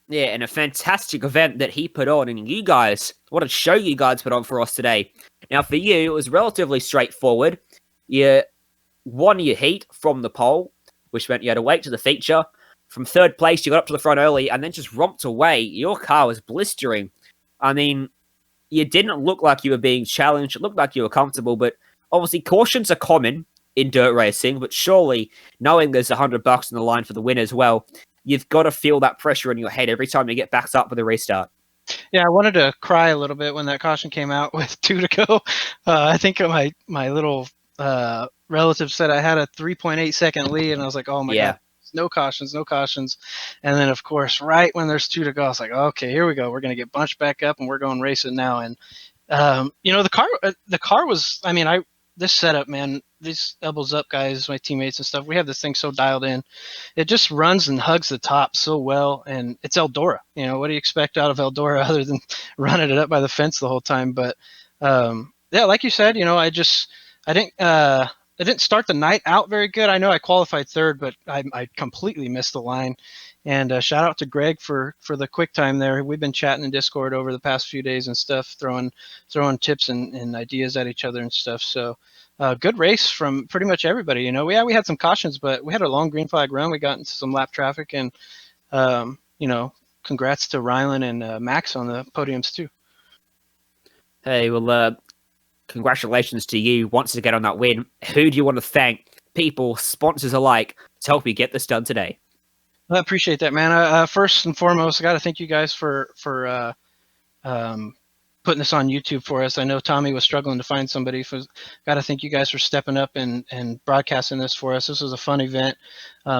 Yeah, and a fantastic event that he put on, and you guys, what a show you guys put on for us today. Now, for you, it was relatively straightforward. You won your heat from the pole, which meant you had to wait to the feature. From third place, you got up to the front early, and then just romped away. Your car was blistering. I mean, you didn't look like you were being challenged. It looked like you were comfortable, but obviously cautions are common in dirt racing, but surely, knowing there's $100 on the line for the win as well, you've got to feel that pressure in your head every time you get backed up with a restart. Yeah, I wanted to cry a little bit when that caution came out with 2 to go. I think my little relative said I had a 3.8 second lead, and I was like, oh my God, no cautions. And then, of course, right when there's 2 to go, I was like, okay, here we go. We're going to get bunched back up, and we're going racing now. And, the car was, this setup, man, these elbows up guys, my teammates and stuff, we have this thing so dialed in. It just runs and hugs the top so well, and it's Eldora. What do you expect out of Eldora other than running it up by the fence the whole time? But yeah, like you said, I didn't start the night out very good. I know I qualified third, but I completely missed the line. And shout out to Greg for the quick time there. We've been chatting in Discord over the past few days and stuff, throwing tips and ideas at each other and stuff. So good race from pretty much everybody. We had some cautions, but we had a long green flag run. We got into some lap traffic, and congrats to Rylan and Max on the podiums too. Hey, well, congratulations to you once again on that win. Who do you want to thank, people, sponsors alike, to help you get this done today? I appreciate that, man. First and foremost, I got to thank you guys for putting this on YouTube for us. I know Tommy was struggling to find somebody. Got to thank you guys for stepping up and broadcasting this for us. This was a fun event.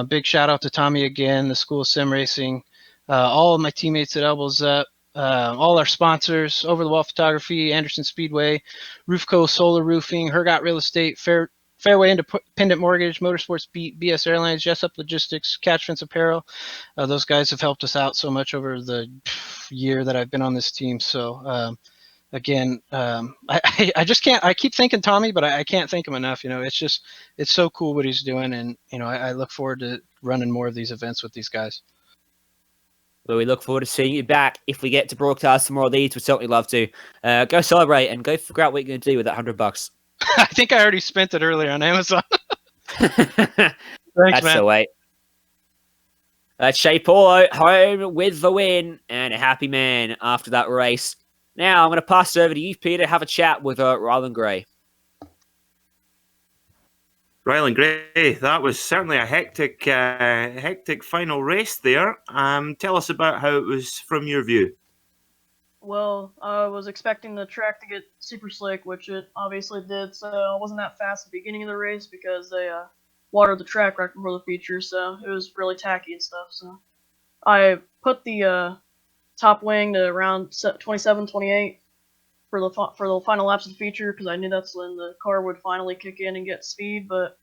Big shout out to Tommy again, the School of Sim Racing, all of my teammates at Elbows Up, all our sponsors, Over the Wall Photography, Anderson Speedway, Roofco Solar Roofing, Hergot Real Estate, Fairway Independent Mortgage, Motorsports Beat, BS Airlines, Jessup Logistics, Catch Fence Apparel. Those guys have helped us out so much over the year that I've been on this team. So again, I just can't. I keep thinking Tommy, but I can't thank him enough. It's so cool what he's doing, and I look forward to running more of these events with these guys. Well, we look forward to seeing you back. If we get to broadcast some more of these, we'd certainly love to. Go celebrate and go figure out what you're going to do with that $100. I think I already spent it earlier on Amazon. Thanks, man. So wait. Shea Paulo home with the win and a happy man after that race. Now I'm going to pass it over to you, Peter, have a chat with Rylan Gray. Rylan Gray, that was certainly a hectic final race there. Tell us about how it was from your view. Well, I was expecting the track to get super slick, which it obviously did, so I wasn't that fast at the beginning of the race because they watered the track right before the feature, so it was really tacky and stuff. So I put the top wing to around 27, 28 for the final laps of the feature because I knew that's when the car would finally kick in and get speed, but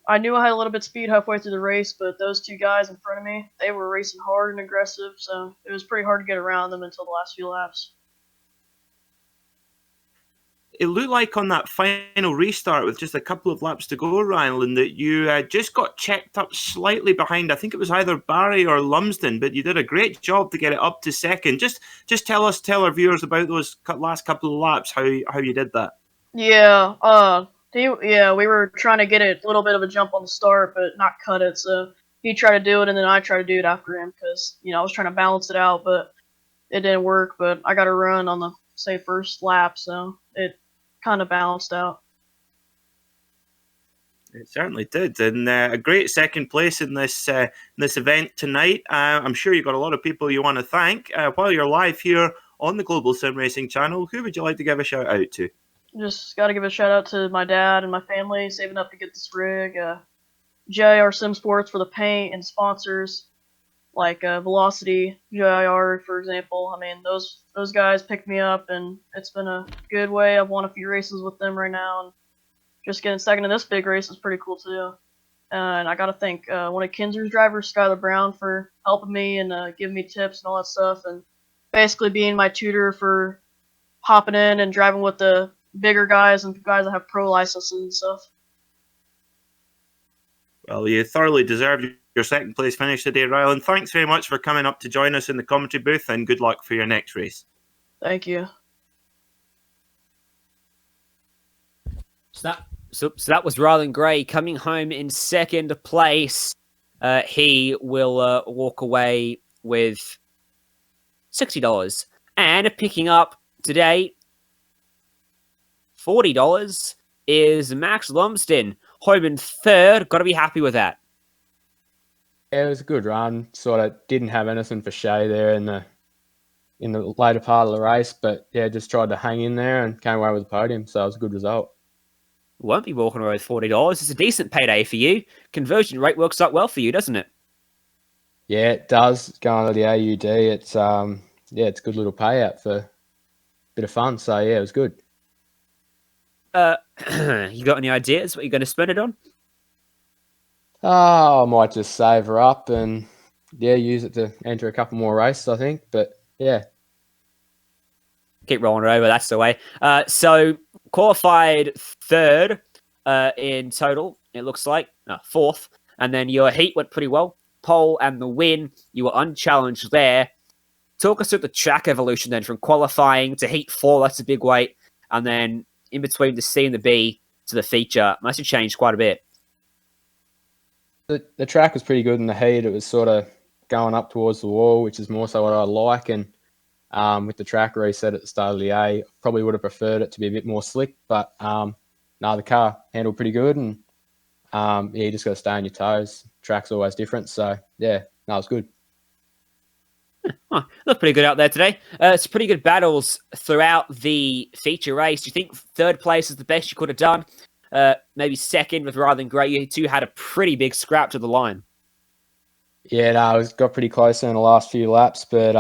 I knew I had a little bit of speed halfway through the race, but those two guys in front of me, they were racing hard and aggressive, so it was pretty hard to get around them until the last few laps. It looked like on that final restart with just a couple of laps to go, Rylan, that you just got checked up slightly behind. I think it was either Barry or Lumsden, but you did a great job to get it up to second. Just tell our viewers about those last couple of laps, how you did that. Yeah, we were trying to get a little bit of a jump on the start, but not cut it. So he tried to do it, and then I tried to do it after him because I was trying to balance it out, but it didn't work. But I got a run on the first lap, so it kind of balanced out. It certainly did, and a great second place in this event tonight. I'm sure you've got a lot of people you want to thank. While you're live here on the Global SimRacing Channel, who would you like to give a shout out to? Just got to give a shout out to my dad and my family saving up to get this rig. GIR Sim Sports for the paint and sponsors like Velocity, GIR, for example. I mean, those guys picked me up, and it's been a good way. I've won a few races with them right now, and just getting second in this big race is pretty cool too. And I got to thank one of Kinzer's drivers, Skylar Brown, for helping me and giving me tips and all that stuff, and basically being my tutor for hopping in and driving with the bigger guys and guys that have pro licenses and stuff. Well, you thoroughly deserved your second place finish today, Rylan. Thanks very much for coming up to join us in the commentary booth, and good luck for your next race. Thank you. So that was Rylan Gray coming home in second place. He will walk away with $60. And picking up today, $40 is Max Lumsden. Home in third. Got to be happy with that. Yeah, it was a good run. Sort of didn't have anything for Shay there in the later part of the race, but yeah, just tried to hang in there and came away with the podium. So it was a good result. Won't be walking away with $40. It's a decent payday for you. Conversion rate works out well for you, doesn't it? Yeah, it does. Going to the AUD, it's it's a good little payout for a bit of fun. So yeah, it was good. You got any ideas what you're going to spend it on? Oh, I might just save her up and use it to enter a couple more races, I think. But yeah. Keep rolling it over, that's the way. So qualified third in total, it looks like. Fourth. And then your heat went pretty well. Pole and the win, you were unchallenged there. Talk us through the track evolution then from qualifying to heat 4, that's a big weight. And then in between the C and the B to the feature, must have changed quite a bit. The track was pretty good in the heat. It was sort of going up towards the wall, which is more so what I like. And with the track reset at the start of the A, probably would have preferred it to be a bit more slick. But the car handled pretty good. And you just got to stay on your toes. Track's always different. So, it was good. Looked pretty good out there today. It's pretty good battles throughout the feature race. Do you think third place is the best you could have done? Maybe second with Rylan Gray. You two had a pretty big scrap to the line. Yeah, it got pretty close in the last few laps, but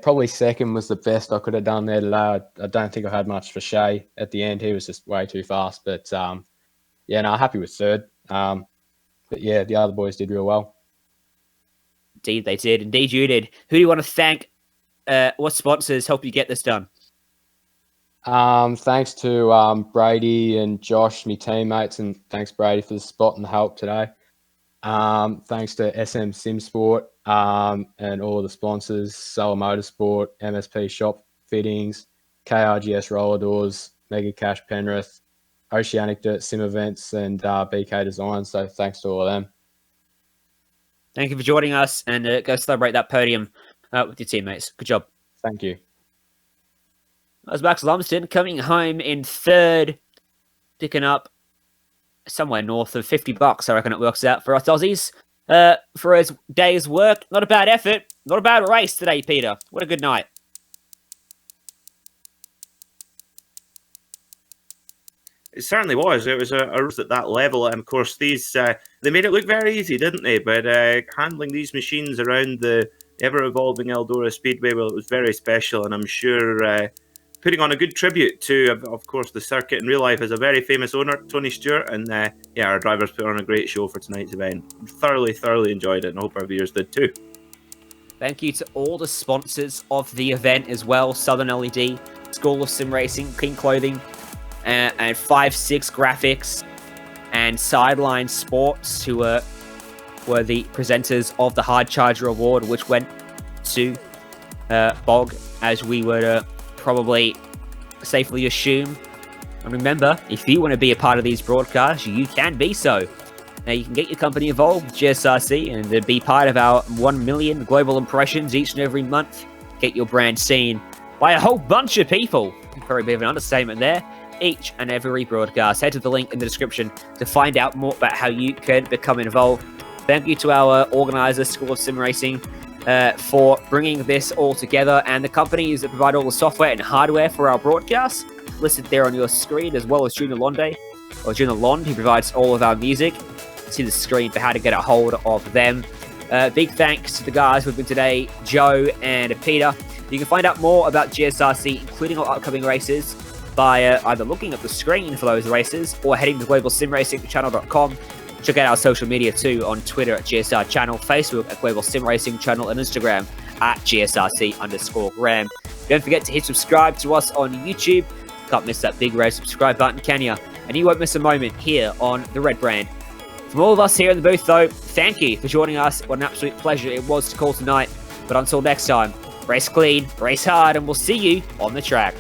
probably second was the best I could have done there today. I don't think I had much for Shay at the end. He was just way too fast, but happy with third. But the other boys did real well. Indeed, they did. Indeed, you did. Who do you want to thank? What sponsors help you get this done? Thanks to Brady and Josh, my teammates, and thanks Brady for the spot and the help today. Thanks to SM Sim Sport and all the sponsors, Solar Motorsport, MSP Shop Fittings, KRGS Roller Doors, Mega Cash Penrith, Oceanic Dirt Sim Events, and BK Design. So thanks to all of them. Thank you for joining us, and go celebrate that podium with your teammates. Good job. Thank you. That was Max Lumsden coming home in third, picking up somewhere north of $50, I reckon it works out for us Aussies. For his day's work, not a bad effort, not a bad race today, Peter. What a good night. It certainly was. It was a race at that level, and of course these they made it look very easy, didn't they? But handling these machines around the ever-evolving Eldora Speedway, well, it was very special, and I'm sure putting on a good tribute to, of course, the circuit in real life as a very famous owner, Tony Stewart, and our drivers put on a great show for tonight's event. Thoroughly enjoyed it, and I hope our viewers did too. Thank you to all the sponsors of the event as well: Southern LED, School of Sim Racing, Clean Clothing, and 5-6 Graphics, and Sideline Sports, who were the presenters of the Hard Charger Award, which went to Bog, as we would probably safely assume. And remember, if you want to be a part of these broadcasts, you can be so. Now, you can get your company involved with GSRC and be part of our 1 million global impressions each and every month. Get your brand seen by a whole bunch of people. Probably a bit of an understatement there. each and every broadcast. Head to the link in the description to find out more about how you can become involved. Thank you to our organizer, School of Sim Racing, for bringing this all together, and the companies that provide all the software and hardware for our broadcasts listed there on your screen, as well as Junior Londe, who provides all of our music. See the screen for how to get a hold of them. Big thanks to the guys with me today, Joe and Peter. You can find out more about GSRC, including our upcoming races, by either looking at the screen for those races or heading to globalsimracingchannel.com. Check out our social media too, on Twitter at GSR Channel, Facebook at Global SimRacing Channel, and Instagram at GSRC_Graham. Don't forget to hit subscribe to us on YouTube. Can't miss that big red subscribe button, can ya? And you won't miss a moment here on the Red Brand. From all of us here in the booth though, thank you for joining us. What an absolute pleasure it was to call tonight. But until next time, race clean, race hard, and we'll see you on the track.